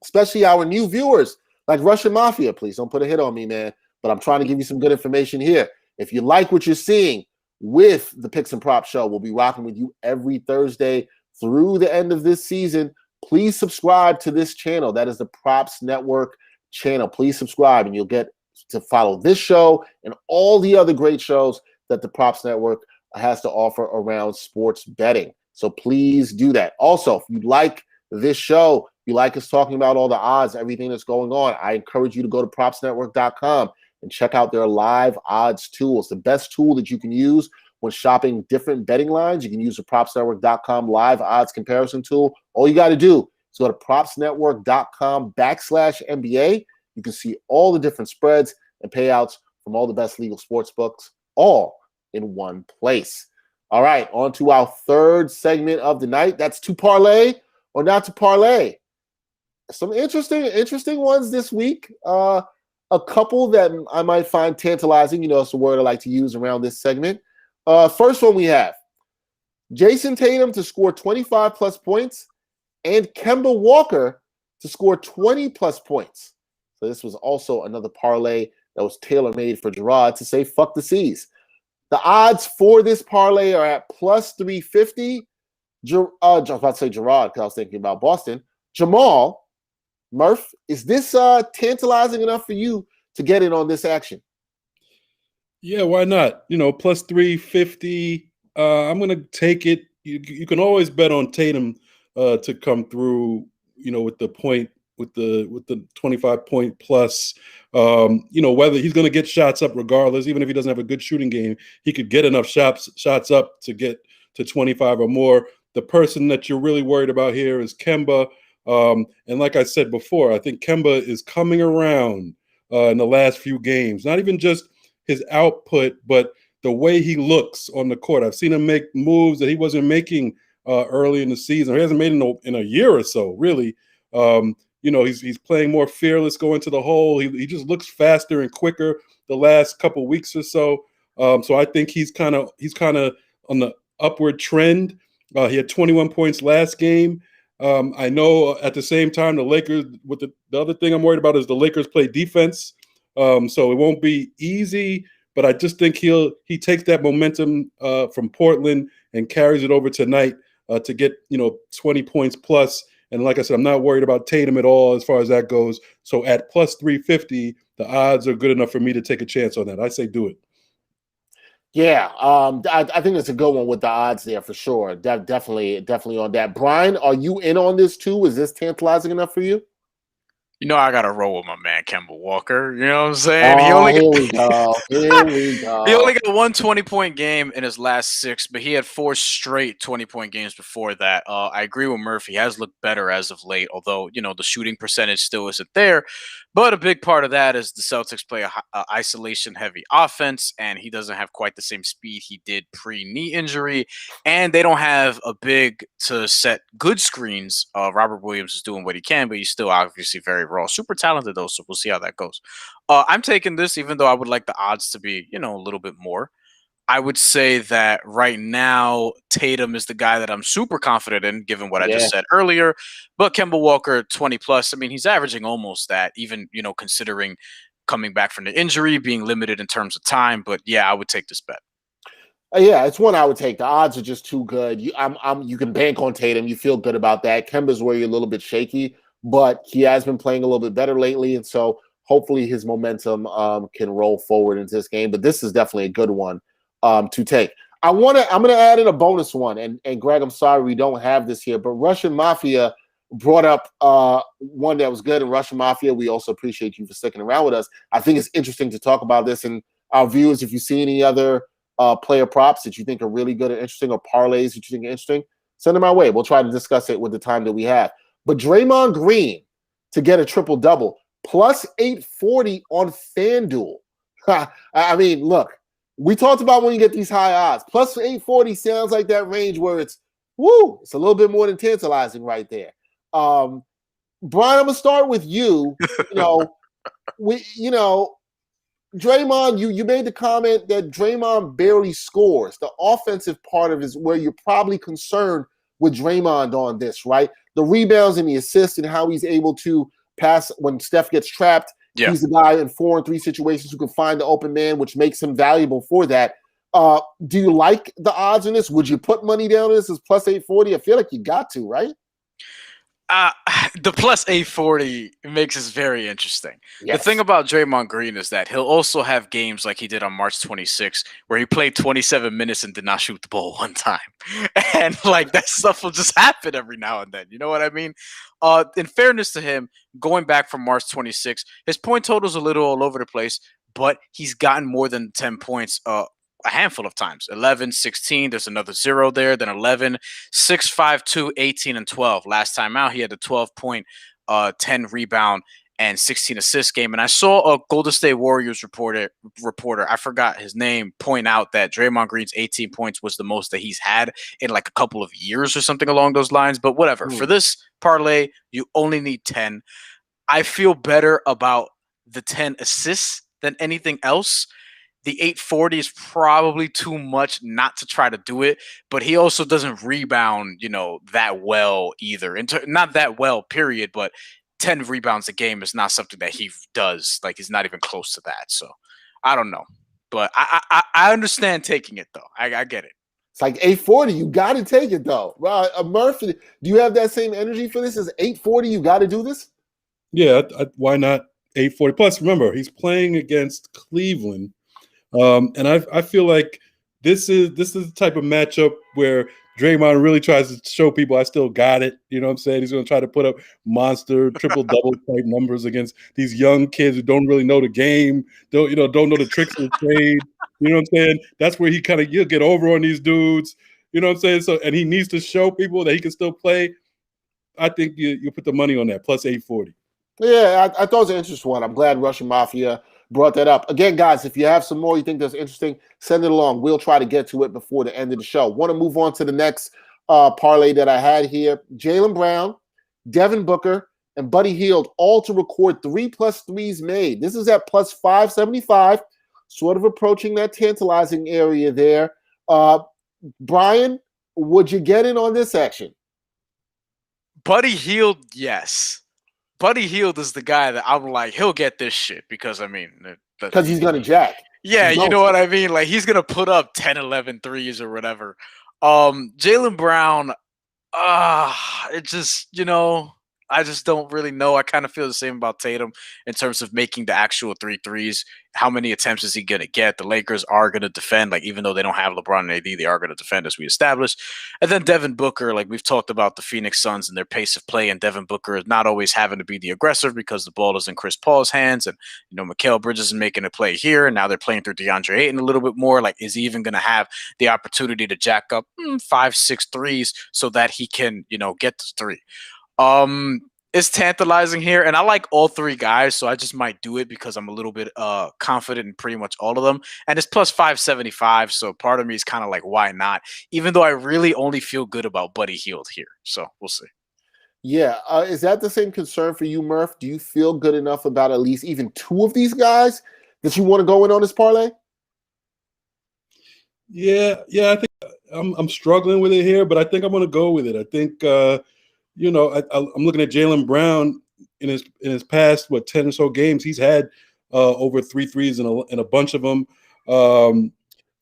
especially our new viewers, like Russian Mafia, please don't put a hit on me, man, but I'm trying to give you some good information here. If you like what you're seeing with the Picks and Props show, we'll be rocking with you every Thursday through the end of this season, please subscribe to this channel. That is the Props Network channel. Please subscribe, and you'll get to follow this show and all the other great shows that the Props Network has to offer around sports betting. So please do that. Also, if you like this show, you like us talking about all the odds, everything that's going on, I encourage you to go to propsnetwork.com and check out their live odds tool. It's the best tool that you can use when shopping different betting lines. You can use the propsnetwork.com live odds comparison tool. All you got to do is go to propsnetwork.com/NBA. You can see all the different spreads and payouts from all the best legal sports books, all in one place. All right, on to our third segment of the night. That's to parlay or not to parlay. Some interesting ones this week. A couple that I might find tantalizing. You know, it's a word I like to use around this segment. First one we have Jayson Tatum to score 25-plus points and Kemba Walker to score 20-plus points. So this was also another parlay that was tailor-made for Gerard to say, fuck the C's. The odds for this parlay are at plus 350. I was about to say Gerard because I was thinking about Boston. Jamal, Murph, is this tantalizing enough for you to get in on this action? Yeah, why not? You know, plus 350. I'm going to take it. You can always bet on Tatum to come through, you know, with the 25 point plus. You know, whether he's going to get shots up regardless, even if he doesn't have a good shooting game, he could get enough shots up to get to 25 or more. The person that you're really worried about here is Kemba. And like I said before, I think Kemba is coming around in the last few games. Not even just his output, but the way he looks on the court. I've seen him make moves that he wasn't making early in the season. He hasn't made in a year or so, really. You know, he's playing more fearless going to the hole. He just looks faster and quicker the last couple weeks or so. So I think he's kind of on the upward trend. He had 21 points last game. I know at the same time the Lakers, with the other thing I'm worried about is the Lakers play defense. So it won't be easy, but I just think he takes that momentum from Portland and carries it over tonight to get, you know, 20 points plus. And like I said, I'm not worried about Tatum at all as far as that goes. So at plus 350, the odds are good enough for me to take a chance on that. I say do it. Yeah, I think it's a good one with the odds there for sure. Definitely on that. Brian, are you in on this too? Is this tantalizing enough for you? You know, I got to roll with my man, Kemba Walker. You know what I'm saying? Here we go. Here we go. He only got one 20-point game in his last 6, but he had 4 straight 20-point games before that. I agree with Murphy. He has looked better as of late, although, you know, the shooting percentage still isn't there. But a big part of that is the Celtics play a isolation-heavy offense, and he doesn't have quite the same speed he did pre-knee injury. And they don't have a big to set good screens. Robert Williams is doing what he can, but he's still obviously very raw. Super talented, though, so we'll see how that goes. I'm taking this, even though I would like the odds to be, you know, a little bit more. I would say that right now, Tatum is the guy that I'm super confident in, given what I just said earlier. But Kemba Walker, 20 plus, I mean, he's averaging almost that, even, you know, considering coming back from the injury, being limited in terms of time. But yeah, I would take this bet. Yeah, it's one I would take. The odds are just too good. You can bank on Tatum. You feel good about that. Kemba's where you're a little bit shaky, but he has been playing a little bit better lately, and so hopefully his momentum can roll forward into this game. But this is definitely a good one to take. I'm going to add in a bonus one, and Greg, I'm sorry we don't have this here, but Russian Mafia brought up one that was good. And Russian Mafia, we also appreciate you for sticking around with us. I think it's interesting to talk about this, and our viewers, if you see any other player props that you think are really good and interesting, or parlays that you think are interesting, send them our way. We'll try to discuss it with the time that we have. But Draymond Green to get a triple-double, plus 840 on FanDuel. I mean, look, we talked about when you get these high odds. Plus 840 sounds like that range where it's a little bit more than tantalizing right there. Brian, I'm going to start with you. Draymond, you made the comment that Draymond barely scores. The offensive part of it is where you're probably concerned with Draymond on this, right? The rebounds and the assists and how he's able to pass when Steph gets trapped. Yeah. He's the guy in 4-on-3 situations who can find the open man, which makes him valuable for that. Do you like the odds in this? Would you put money down on this as plus 840? I feel like you got to, right? The plus 840 makes this very interesting. Yes. The thing about Draymond Green is that he'll also have games like he did on March 26th, where he played 27 minutes and did not shoot the ball one time. And like that stuff will just happen every now and then. You know what I mean? In fairness to him, going back from March 26th, his point total is a little all over the place, but he's gotten more than 10 points a handful of times. 11, 16, there's another 0 there, then 11, 6, 5, 2, 18, and 12. Last time out, he had a 12-point, 10 rebound, and 16 assist game. And I saw a Golden State Warriors reporter, I forgot his name, point out that Draymond Green's 18 points was the most that he's had in like a couple of years or something along those lines. But whatever. For this parlay, you only need 10. I feel better about the 10 assists than anything else. The 840 is probably too much not to try to do it, but he also doesn't rebound, that well either. Not that well, period, but 10 rebounds a game is not something that he does. Like, he's not even close to that. So, I don't know. But I understand taking it, though. I get it. It's like 840. You got to take it, though. Murphy, do you have that same energy for this? Is 840 you got to do this? Yeah, why not 840? Plus, remember, he's playing against Cleveland. And I feel like this is the type of matchup where Draymond really tries to show people I still got it. You know what I'm saying? He's going to try to put up monster triple-double type numbers against these young kids who don't really know the game, don't know the tricks of the trade. You know what I'm saying? That's where he'll get over on these dudes. You know what I'm saying? So, and he needs to show people that he can still play. I think you put the money on that, plus 840. Yeah, I thought it was an interesting one. I'm glad Russian Mafia brought that up. Again, guys, if you have some more you think that's interesting, send it along. We'll try to get to it before the end of the show. Want to move on to the next parlay that I had here. Jaylen Brown, Devin Booker, and Buddy Heild all to record 3+ threes made. This is at plus 575, sort of approaching that tantalizing area there. Brian, would you get in on this action? Buddy Heild, yes. Buddy Heild is the guy that I'm like, he'll get this shit because, because he's going to jack. Yeah, you know what I mean? Like, he's going to put up 10, 11 threes or whatever. Jaylen Brown, it just, I just don't really know. I kind of feel the same about Tatum in terms of making the actual 3 threes. How many attempts is he going to get? The Lakers are going to defend, like, even though they don't have LeBron and AD, they are going to defend, as we established. And then Devin Booker, like we've talked about the Phoenix Suns and their pace of play, and Devin Booker is not always having to be the aggressor because the ball is in Chris Paul's hands, and, Mikal Bridges is making a play here, and now they're playing through DeAndre Ayton a little bit more. Like, is he even going to have the opportunity to jack up 5, 6 threes so that he can, get the 3? It's tantalizing here, and I like all 3 guys, so I just might do it because I'm a little bit confident in pretty much all of them. And it's plus 575, so part of me is kind of like, why not? Even though I really only feel good about Buddy Heild here, so we'll see. Yeah, is that the same concern for you, Murph? Do you feel good enough about at least even 2 of these guys that you want to go in on this parlay? Yeah, I think I'm struggling with it here, but I think I'm going to go with it. I think. I'm looking at Jaylen Brown in his past 10 or so games. He's had over 3 threes in a bunch of them.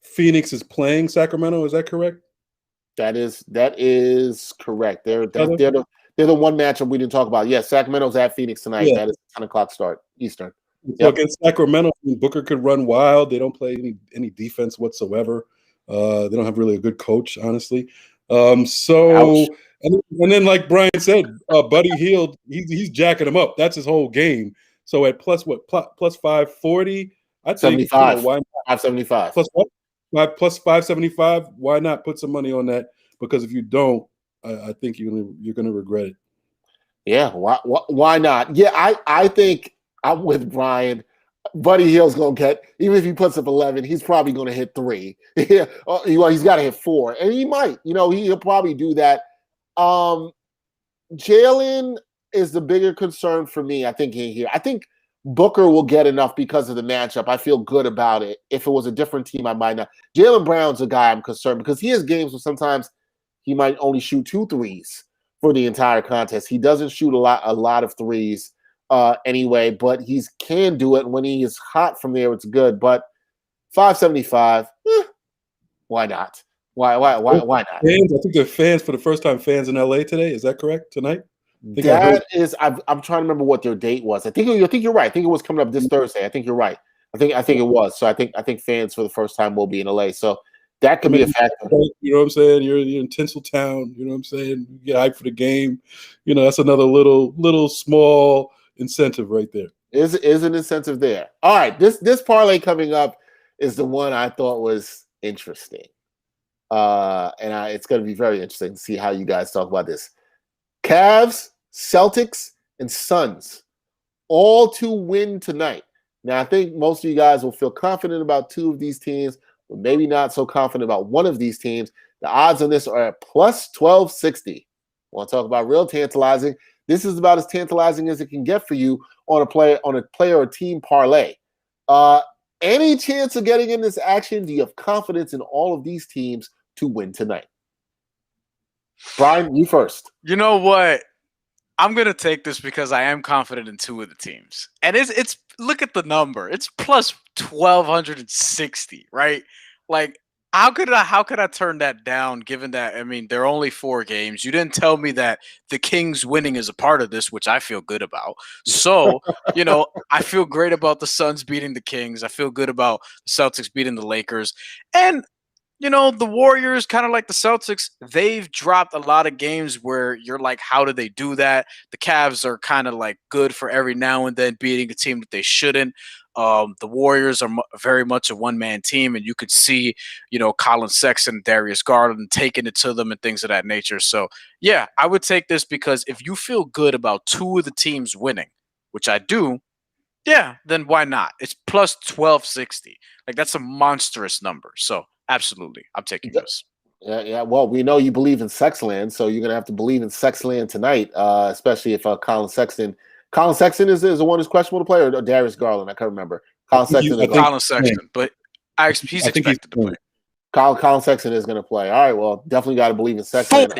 Phoenix is playing Sacramento. Is that correct? That is correct. They're the one matchup we didn't talk about. Yes, Sacramento's at Phoenix tonight. Yeah. That is 10:00 start Eastern. So against Sacramento, Booker could run wild. They don't play any defense whatsoever. They don't have really a good coach, honestly. Ouch. And then, like Brian said, Buddy Heild, he's jacking him up. That's his whole game. So at plus 540, I think 75. Why not? 575. Plus what? Plus 575. Why not put some money on that? Because if you don't, I think you're gonna regret it. Yeah. Why not? Yeah, I think I'm with Brian. Buddy Hield's gonna get, even if he puts up 11, he's probably gonna hit 3. Yeah, he's got to hit 4, and he might. He'll probably do that. Jaylen is the bigger concern for me, I think, in here. I think Booker will get enough because of the matchup. I feel good about it. If it was a different team, I might not. Jaylen Brown's a guy I'm concerned because he has games where sometimes he might only shoot 2 threes for the entire contest. He doesn't shoot a lot of threes anyway, but he can do it. When he is hot from there, it's good. But 575, Why not? Why not? Fans, I think they're fans for the first time. Fans in LA today. Is that correct? Tonight? That is, I'm trying to remember what their date was. I think you're right. I think it was coming up this Thursday. I think you're right. I think it was. So I think fans for the first time will be in LA. So that could be a factor. You know what I'm saying? You're in Tinseltown. You know what I'm saying? You get hyped for the game. You know, that's another little small incentive right there. Is an incentive there. All right, this parlay coming up is the one I thought was interesting. It's going to be very interesting to see how you guys talk about this. Cavs, Celtics, and Suns all to win tonight. Now, I think most of you guys will feel confident about two of these teams, but maybe not so confident about one of these teams. The odds on this are at plus 1260. Want to talk about real tantalizing? This is about as tantalizing as it can get for you on a player or team parlay. Any chance of getting in this action? Do you have confidence in all of these teams to win tonight? Brian, you first. You know what? I'm gonna take this because I am confident in two of the teams, and it's look at the number. It's plus 1260, right? Like, how could I turn that down? Given that, I mean, there are only 4 games. You didn't tell me that the Kings winning is a part of this, which I feel good about. So, you know, I feel great about the Suns beating the Kings. I feel good about the Celtics beating the Lakers, and you know, the Warriors, kind of like the Celtics, they've dropped a lot of games where you're like, how did they do that? The Cavs are kind of like good for every now and then beating a team that they shouldn't. The Warriors are very much a one-man team, and you could see, you know, Colin Sexton, Darius Garland taking it to them and things of that nature. So, yeah, I would take this because if you feel good about two of the teams winning, which I do, yeah, then why not? It's plus 1260. Like, that's a monstrous number. So, absolutely, I'm taking this. Yeah. Well, we know you believe in Sexland, so you're gonna have to believe in Sexland tonight, especially if Colin Sexton. Colin Sexton is the one who's questionable to play, or Darius Garland. I can't remember. Colin Sexton. Colin Sexton, but he's expected to play. Colin Sexton is going to play. All right. Well, definitely got to believe in Sexton.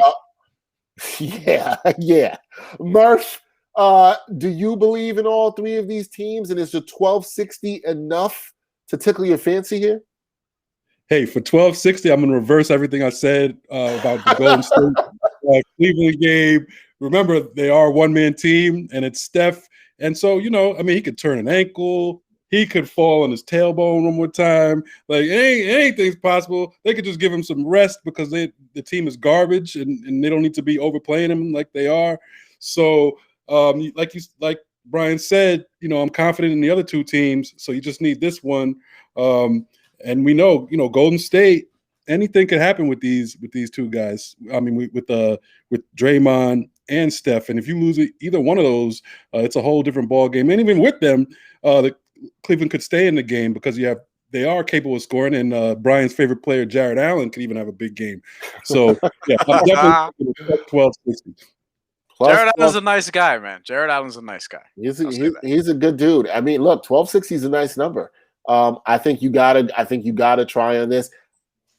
Yeah. Murph, do you believe in all three of these teams, and is the 1260 enough to tickle your fancy here? Hey, for 1260, I'm going to reverse everything I said about the Golden State Cleveland game. Remember, they are a one-man team, and it's Steph. And so, you know, I mean, he could turn an ankle. He could fall on his tailbone one more time. Like, anything's possible. They could just give him some rest because the team is garbage, and they don't need to be overplaying him like they are. So, like Brian said, you know, I'm confident in the other two teams, so you just need this one. And we know, you know, Golden State, anything could happen with these two guys. I mean, with Draymond and Steph, and if you lose either one of those, it's a whole different ball game. And even with them, the Cleveland could stay in the game because they are capable of scoring, and Brian's favorite player, Jared Allen, could even have a big game. So yeah, I'm definitely 1260. Jared Allen's a nice guy, man. Jared Allen's a nice guy. He's a good dude. I mean, look, 1260 is a nice number. I think you gotta try on this.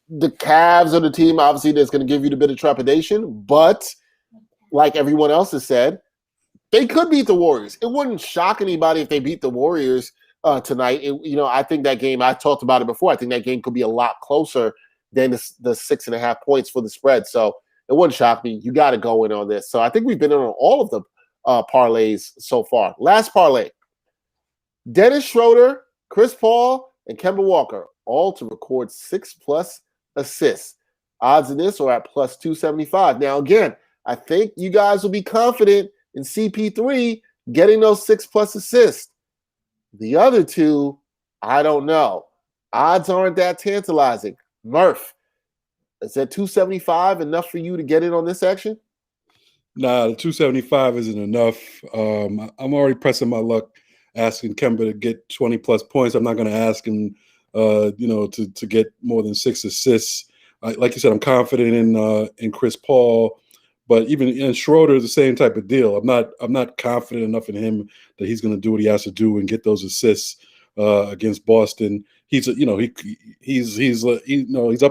The Cavs are the team, obviously, that's going to give you the bit of trepidation, but like everyone else has said, they could beat the Warriors. It wouldn't shock anybody if they beat the Warriors tonight. I think that game, I talked about it before, I think that game could be a lot closer than the 6.5 points for the spread. So it wouldn't shock me. You got to go in on this. So I think we've been on all of the parlays so far. Last parlay. Denis Schroeder, Chris Paul, and Kemba Walker, all to record 6+ assists. Odds in this are at plus 275. Now, again, I think you guys will be confident in CP3 getting those 6+ assists. The other two, I don't know. Odds aren't that tantalizing. Murph, is that 275 enough for you to get in on this action? Nah, the 275 isn't enough. I'm already pressing my luck asking Kemba to get 20+ points. I'm not going to ask him, to get more than 6 assists. Like you said, I'm confident in Chris Paul, but even in Schroeder is the same type of deal. I'm not confident enough in him that he's going to do what he has to do and get those assists against Boston. He's up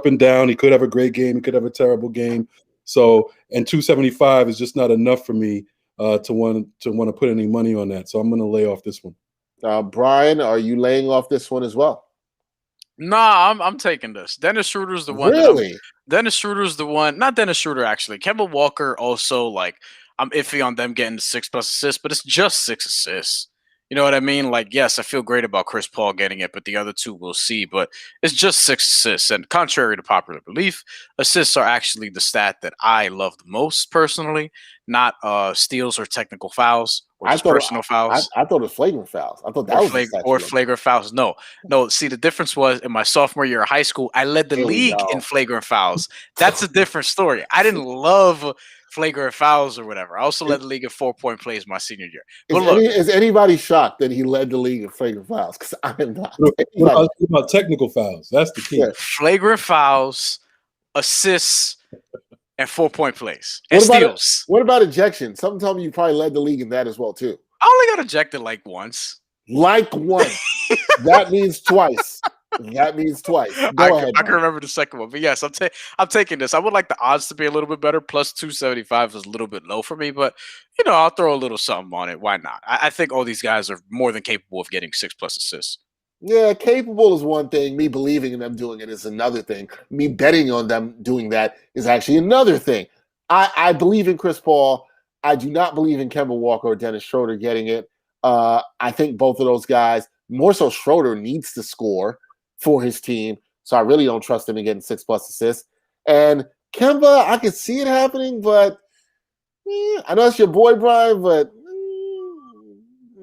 and down. He could have a great game. He could have a terrible game. So, and 275 is just not enough for me to want to put any money on that. So I'm going to lay off this one. Brian, are you laying off this one as well? Nah, I'm taking this. Dennis Schroeder's the one that I'm. Really? Dennis Schroeder's the one. Not Dennis Schroeder actually. Kemba Walker also like I'm iffy on them getting 6+ assists, but it's just 6 assists. You know what I mean? Like, yes, I feel great about Chris Paul getting it, but the other two we'll see. But it's just 6 assists. And contrary to popular belief, assists are actually the stat that I love the most personally, not steals or technical fouls or I just thought personal fouls. I thought it was flagrant fouls. I thought that was the statute. Flagrant fouls. No, no. See, the difference was in my sophomore year of high school, I led the Here we league in go. flagrant fouls. That's a different story. I didn't love flagrant fouls or whatever. I also led the league in 4-point plays my senior year. But Is anybody shocked that he led the league in flagrant fouls? Because I am not. What about technical fouls? That's the key. Yeah. flagrant fouls, assists, and 4-point plays and steals. What about ejection? Something told me you probably led the league in that as well too. I only got ejected like once. Like once. That means twice. That means twice. Go ahead. I can remember the second one, but yes, I'm taking this. I would like the odds to be a little bit better. Plus 275 is a little bit low for me, but I'll throw a little something on it. Why not? I think all these guys are more than capable of getting 6+ assists. Yeah, capable is one thing. Me believing in them doing it is another thing. Me betting on them doing that is actually another thing. I believe in Chris Paul. I do not believe in Kemba Walker or Denis Schroeder getting it. I think both of those guys, more so Schroeder, needs to score for his team. So I really don't trust him in getting 6+ assists. And Kemba, I can see it happening, but I know it's your boy, Brian, but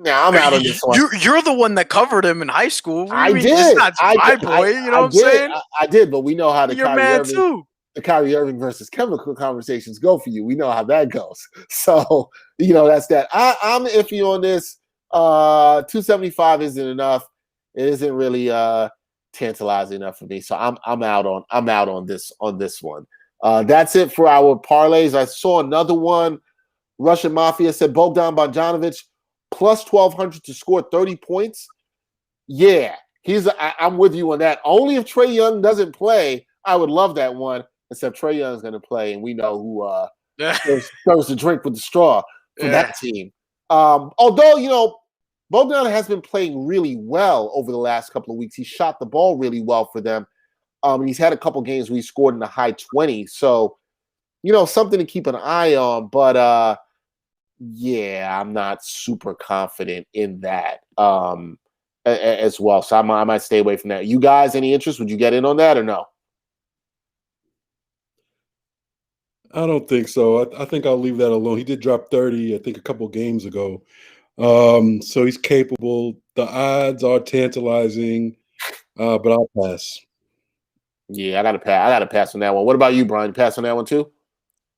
I'm out on this one. You're the one that covered him in high school. I did. It's not my boy. You know what I'm saying? I did, but we know how the You're mad too. The Kyrie Irving versus Kemba conversations go for you. We know how that goes. So, that's that. I'm iffy on this. 275 isn't enough. It isn't really tantalizing enough for me. So I'm out on this one. That's it for our parlays. I saw another one. Russian Mafia said Bogdan Bogdanovic plus 1,200 to score 30 points. Yeah, I'm with you on that. Only if Trae Young doesn't play, I would love that one. Except Trae Young's going to play, and we know who throws the drink with the straw for that team. Although, Bogdan has been playing really well over the last couple of weeks. He shot the ball really well for them. And he's had a couple games where he scored in the high 20s. So, something to keep an eye on. But, I'm not super confident in that as well. So I might stay away from that. You guys, any interest? Would you get in on that or no? I don't think so. I think I'll leave that alone. He did drop 30, I think, a couple games ago. So he's capable. The odds are tantalizing, but I'll pass. Yeah, I gotta pass on that one. What about you, Brian? You pass on that one too?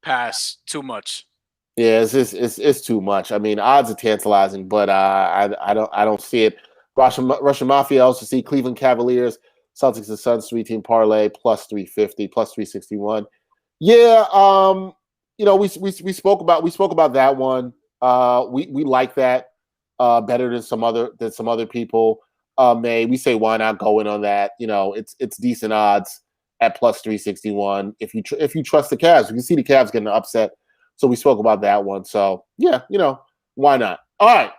Pass. Too much. Yeah, it's too much. I mean, odds are tantalizing, but I don't see it. Russian Mafia also see Cleveland Cavaliers, Celtics and Suns 3-team parlay plus 350, plus 361. Yeah, we spoke about that one. We like that better than some other people may. We say why not go in on that? It's decent odds at plus 361 if you trust the Cavs. You can see the Cavs getting an upset, so we spoke about that one. So yeah, why not? All right,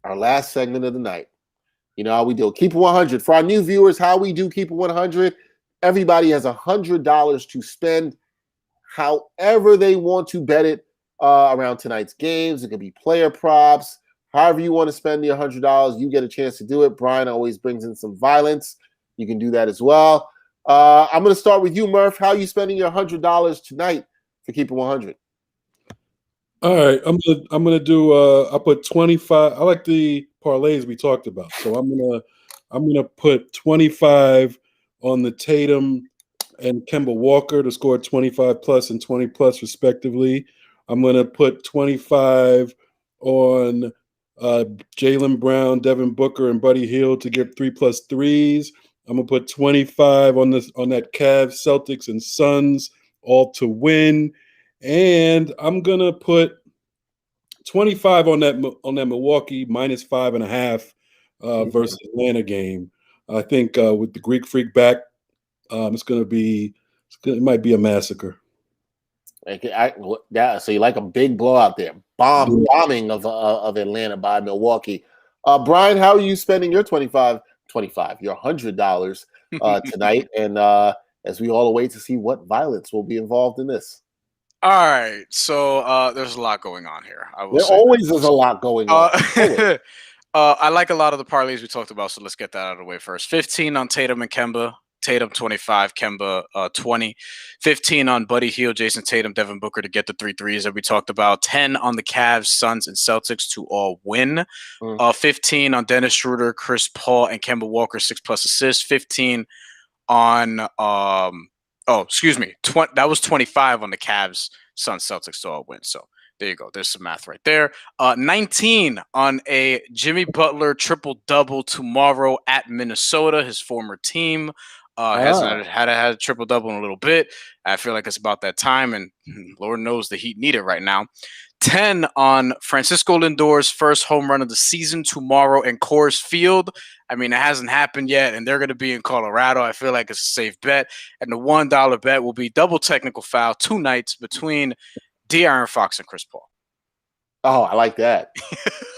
our last segment of the night. You know how we do. Keep it 100 for our new viewers. How we do keep it 100. Everybody has $100 to spend however they want to bet it around tonight's games. It could be player props. However you want to spend the $100, you get a chance to do it. Brian always brings in some violence. You can do that as well. I'm going to start with you, Murph. How are you spending your $100 tonight for Keep It 100? All right, I'm gonna do. I put 25. I like the parlays we talked about, so I'm gonna put 25 on the Tatum and Kemba Walker to score 25 plus and 20 plus respectively. I'm going to put 25 on Jaylen Brown, Devin Booker, and Buddy Heild to get 3+ threes. I'm going to put 25 on that Cavs, Celtics, and Suns all to win. And I'm going to put 25 on that Milwaukee minus 5.5 versus Atlanta game. I think with the Greek Freak back, it might be a massacre. So you like a big blowout there, bombing of Atlanta by Milwaukee. Brian, how are you spending your $25 25. Your $100 tonight, and as we all await to see what violence will be involved in this. All right, so there's a lot going on here. I will There say always is a lot going on. I like a lot of the parlays we talked about, so let's get that out of the way first. 15 on Tatum and Kemba. Tatum 25, Kemba 20. 15 on Buddy Heild, Jayson Tatum, Devin Booker to get the 3 threes that we talked about. 10 on the Cavs, Suns, and Celtics to all win. 15 on Denis Schroeder, Chris Paul, and Kemba Walker 6+ assists. 15 on that was 25 on the Cavs, Suns, Celtics to all win. So there you go. There's some math right there. 19 on a Jimmy Butler triple-double tomorrow at Minnesota, his former team. Hasn't had a triple-double in a little bit. I feel like it's about that time, and Lord knows the Heat need it right now. 10 on Francisco Lindor's first home run of the season tomorrow in Coors Field. I mean, it hasn't happened yet, and they're going to be in Colorado. I feel like it's a safe bet. And the $1 bet will be double technical foul 2 nights between De'Aaron Fox and Chris Paul. Oh, I like that.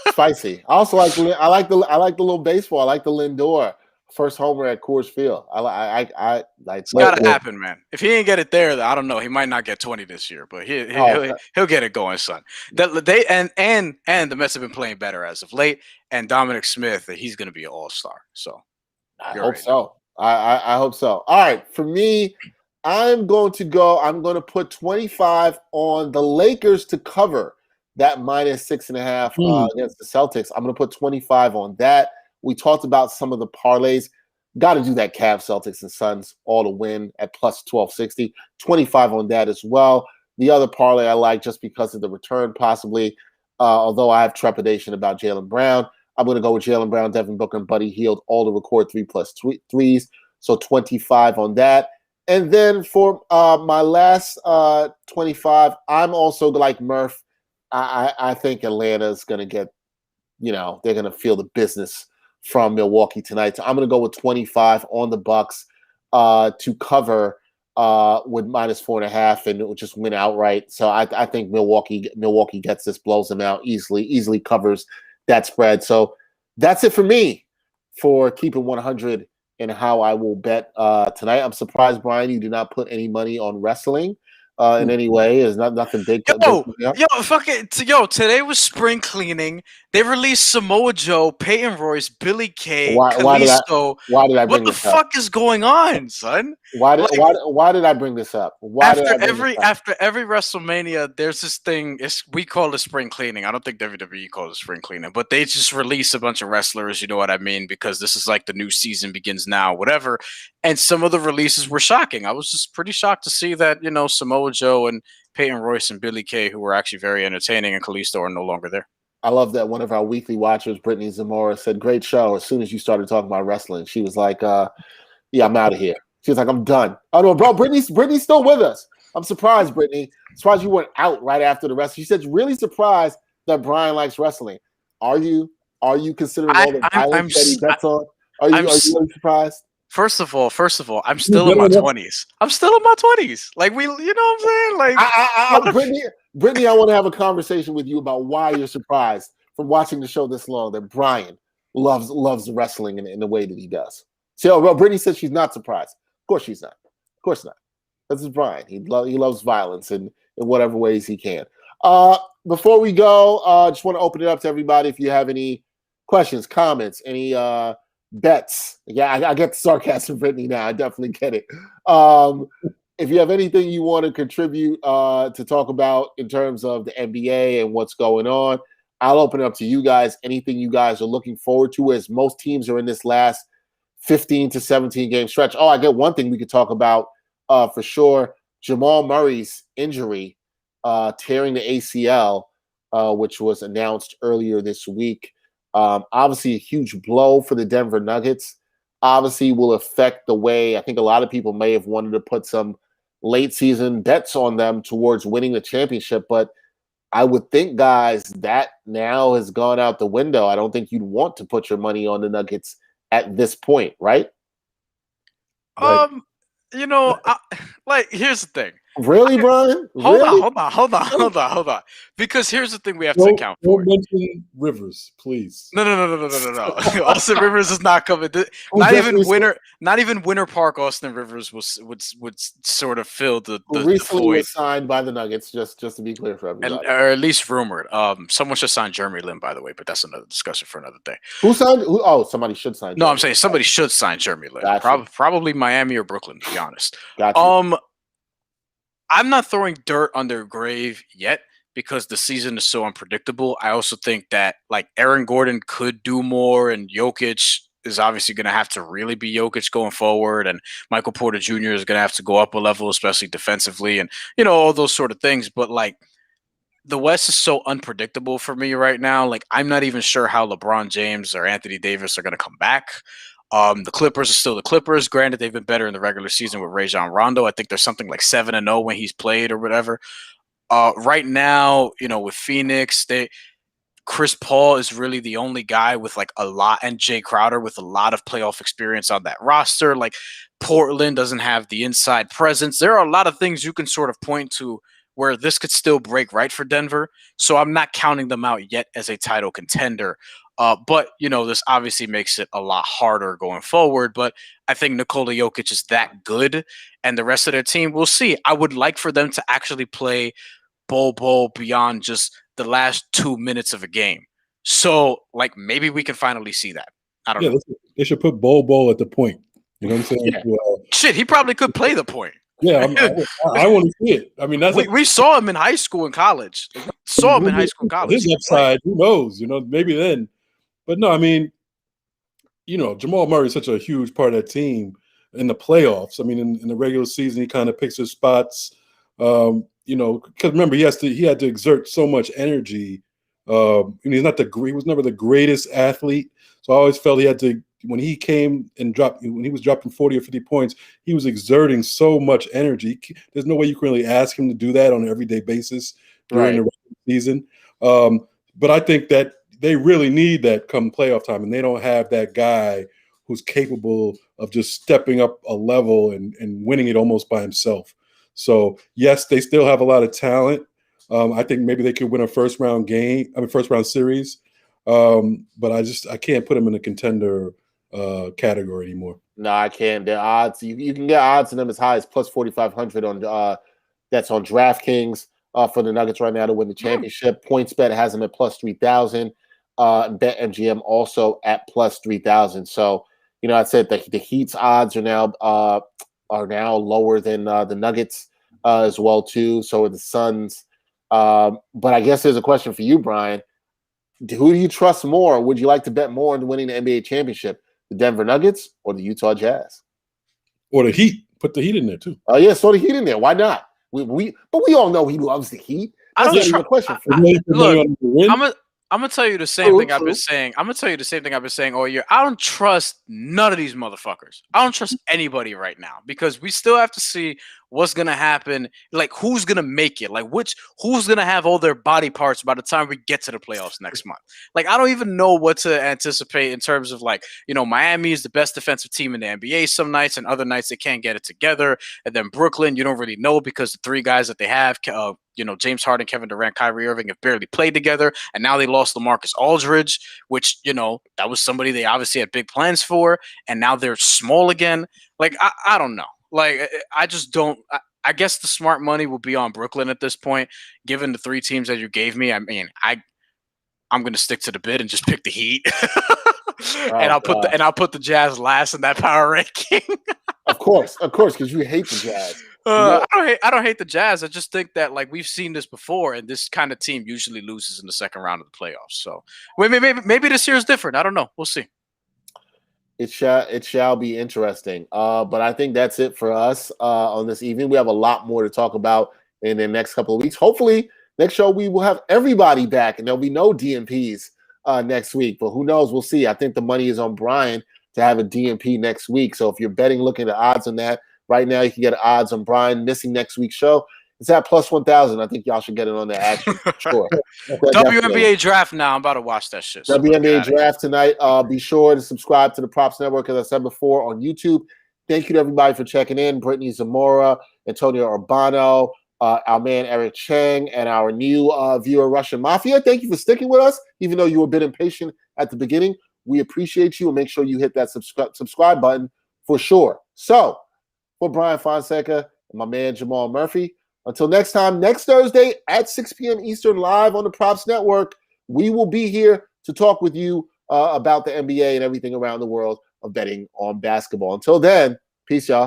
Spicy. I also like the little baseball. I like the Lindor first homer at Coors Field. It's got to happen, man. If he ain't get it there, I don't know. He might not get 20 this year, but he'll get it going, son. And the Mets have been playing better as of late. And Dominic Smith, he's going to be an all-star. So I hope so. I hope so. All right, for me, I'm going to put 25 on the Lakers to cover that -6.5 against the Celtics. I'm going to put 25 on that. We talked about some of the parlays. Got to do that Cavs, Celtics, and Suns all to win at plus 1260. 25 on that as well. The other parlay I like just because of the return possibly, although I have trepidation about Jaylen Brown. I'm going to go with Jaylen Brown, Devin Booker, and Buddy Heild all to record 3+ threes. So 25 on that. And then for my last 25, I'm also like Murph. I think Atlanta's going to get, they're going to feel the business from Milwaukee tonight. So I'm going to go with 25 on the Bucks to cover with -4.5 and it will just win outright. So I think Milwaukee gets this, blows them out easily covers that spread. So that's it for me for keeping 100 and how I will bet tonight. I'm surprised, Brian, you do not put any money on wrestling in any way. It's nothing big. Today was spring cleaning. They released Samoa Joe, Peyton Royce, Billy Kay, Kalisto. Why did I bring this up? What the fuck is going on, son? Why did I bring this up? After every WrestleMania, there's this thing. We call it spring cleaning. I don't think WWE calls it spring cleaning, but they just release a bunch of wrestlers. You know what I mean? Because this is like the new season begins now, whatever. And some of the releases were shocking. I was just pretty shocked to see that Samoa Joe and Peyton Royce and Billy Kay, who were actually very entertaining, and Kalisto are no longer there. I love that one of our weekly watchers, Brittany Zamora, said, "Great show." As soon as you started talking about wrestling, she was like, "Yeah, I'm out of here." She was like, "I'm done." Oh no, bro, Brittany's still with us. I'm surprised, Brittany. Surprised you weren't out right after the wrestling. She said, "Really surprised that Brian likes wrestling." Are you considering all the violence that he bets on? Are you really surprised? First of all, I'm still in my 20s. Like you know what I'm saying? Like Brittany, I want to have a conversation with you about why you're surprised from watching the show this long that Brian loves wrestling in the way that he does. So, well, Brittany says she's not surprised. Of course she's not. Of course not. This is Brian. He loves violence in whatever ways he can. Before we go, just want to open it up to everybody. If you have any questions, comments, any bets. Yeah, I get the sarcasm, Brittany, now. I definitely get it. If you have anything you want to contribute to talk about in terms of the NBA and what's going on, I'll open it up to you guys. Anything you guys are looking forward to, as most teams are in this last 15 to 17 game stretch. Oh, I get one thing we could talk about for sure. Jamal Murray's injury, tearing the ACL, which was announced earlier this week. Obviously, a huge blow for the Denver Nuggets. Obviously, will affect the way I think a lot of people may have wanted to put some late season bets on them towards winning the championship. But I would think, guys, that now has gone out the window. I don't think you'd want to put your money on the Nuggets at this point, right? Here's the thing. Really, Brian? Hold Really? on. Because here's the thing we have to account for. Don't mention Rivers, please. No. Austin Rivers is not coming. Not even Winter Park. Austin Rivers would sort of fill the recently void. Was signed by the Nuggets. Just to be clear for everybody, or at least rumored. Someone should sign Jeremy Lin, by the way, but that's another discussion for another day. Who signed? Somebody should sign. No, I'm saying somebody should sign Jeremy Lin. Gotcha. Probably Miami or Brooklyn, to be honest. Gotcha. I'm not throwing dirt on their grave yet because the season is so unpredictable. I also think that like Aaron Gordon could do more, and Jokic is obviously going to have to really be Jokic going forward, and Michael Porter Jr. is going to have to go up a level, especially defensively, and all those sort of things. But like the West is so unpredictable for me right now. Like I'm not even sure how LeBron James or Anthony Davis are going to come back. The Clippers are still the Clippers. Granted, they've been better in the regular season with Rajon Rondo. I think there's something like 7-0 when he's played or whatever. Right now, with Phoenix, Chris Paul is really the only guy with like a lot, and Jay Crowder with a lot of playoff experience on that roster. Like Portland doesn't have the inside presence. There are a lot of things you can sort of point to where this could still break right for Denver. So I'm not counting them out yet as a title contender. But, this obviously makes it a lot harder going forward. But I think Nikola Jokic is that good. And the rest of their team, we'll see. I would like for them to actually play Bol beyond just the last 2 minutes of a game. So, like, maybe we can finally see that. I don't know. They should put Bol at the point. You know what I'm saying? Yeah. Shit, he probably could play the point. Yeah, I want to see it. I mean, we saw him in high school and college. His upside, who knows? Maybe then. But no, I mean, Jamal Murray is such a huge part of that team in the playoffs. I mean, in the regular season, he kind of picks his spots. Because remember, he had to exert so much energy. And he was never the greatest athlete. So I always felt he had to. When he came and when he was dropping 40 or 50 points, he was exerting so much energy. There's no way you can really ask him to do that on an everyday basis during the regular season. But I think that they really need that come playoff time, and they don't have that guy who's capable of just stepping up a level and winning it almost by himself. So, yes, they still have a lot of talent. I think maybe they could win a first round series. But I can't put them in a contender category anymore. No, I can't. The odds you can get odds on them as high as plus 4,500 on that's on DraftKings for the Nuggets right now to win the championship. PointsBet has them at plus 3,000. BetMGM also at plus 3,000. So I said the Heat's odds are now lower than the Nuggets as well too. So are the Suns. But I guess there's a question for you, Brian. Who do you trust more? Would you like to bet more on winning the NBA championship? The Denver Nuggets or the Utah Jazz? Or the Heat. Put the Heat in there too. Yeah, throw the Heat in there. Why not? But we all know he loves the Heat. That's a question for you. Look, I'm gonna tell you the same thing I've been saying. I'm gonna tell you the same thing I've been saying all year. I don't trust none of these motherfuckers. I don't trust anybody right now because we still have to see what's gonna happen. Like who's gonna make it? Like who's gonna have all their body parts by the time we get to the playoffs next month? Like I don't even know what to anticipate in terms of like Miami is the best defensive team in the NBA some nights, and other nights they can't get it together. And then Brooklyn, you don't really know because the three guys that they have. James Harden, Kevin Durant, Kyrie Irving have barely played together, and now they lost LaMarcus Aldridge, which that was somebody they obviously had big plans for, and now they're small again. Like I don't know. Like I just don't. I guess the smart money will be on Brooklyn at this point, given the three teams that you gave me. I mean, I'm going to stick to the bid and just pick the Heat, and I'll put the Jazz last in that power ranking. Of course, because you hate the Jazz. I don't hate the Jazz. I just think that like we've seen this before, and this kind of team usually loses in the second round of the playoffs. So maybe this year is different. I don't know. We'll see. It shall be interesting. But I think that's it for us on this evening. We have a lot more to talk about in the next couple of weeks. Hopefully, next show we will have everybody back, and there'll be no DMPs next week. But who knows? We'll see. I think the money is on Brian to have a DMP next week. So if you're betting, looking at odds on that. Right now, you can get odds on Brian missing next week's show. It's at plus 1,000. I think y'all should get it on the action. Sure. WNBA draft now. I'm about to watch that shit. WNBA draft tonight. Be sure to subscribe to the Props Network, as I said before, on YouTube Thank you to everybody for checking in. Brittany Zamora, Antonio Urbano, our man Eric Chang, and our new viewer, Russian Mafia. Thank you for sticking with us, even though you were a bit impatient at the beginning. We appreciate you, and make sure you hit that subscribe button for sure. So, for Brian Fonseca and my man Jamal Murphy, until next time, next Thursday at 6 p.m. Eastern, live on the Props Network, we will be here to talk with you about the NBA and everything around the world of betting on basketball. Until then, peace, y'all.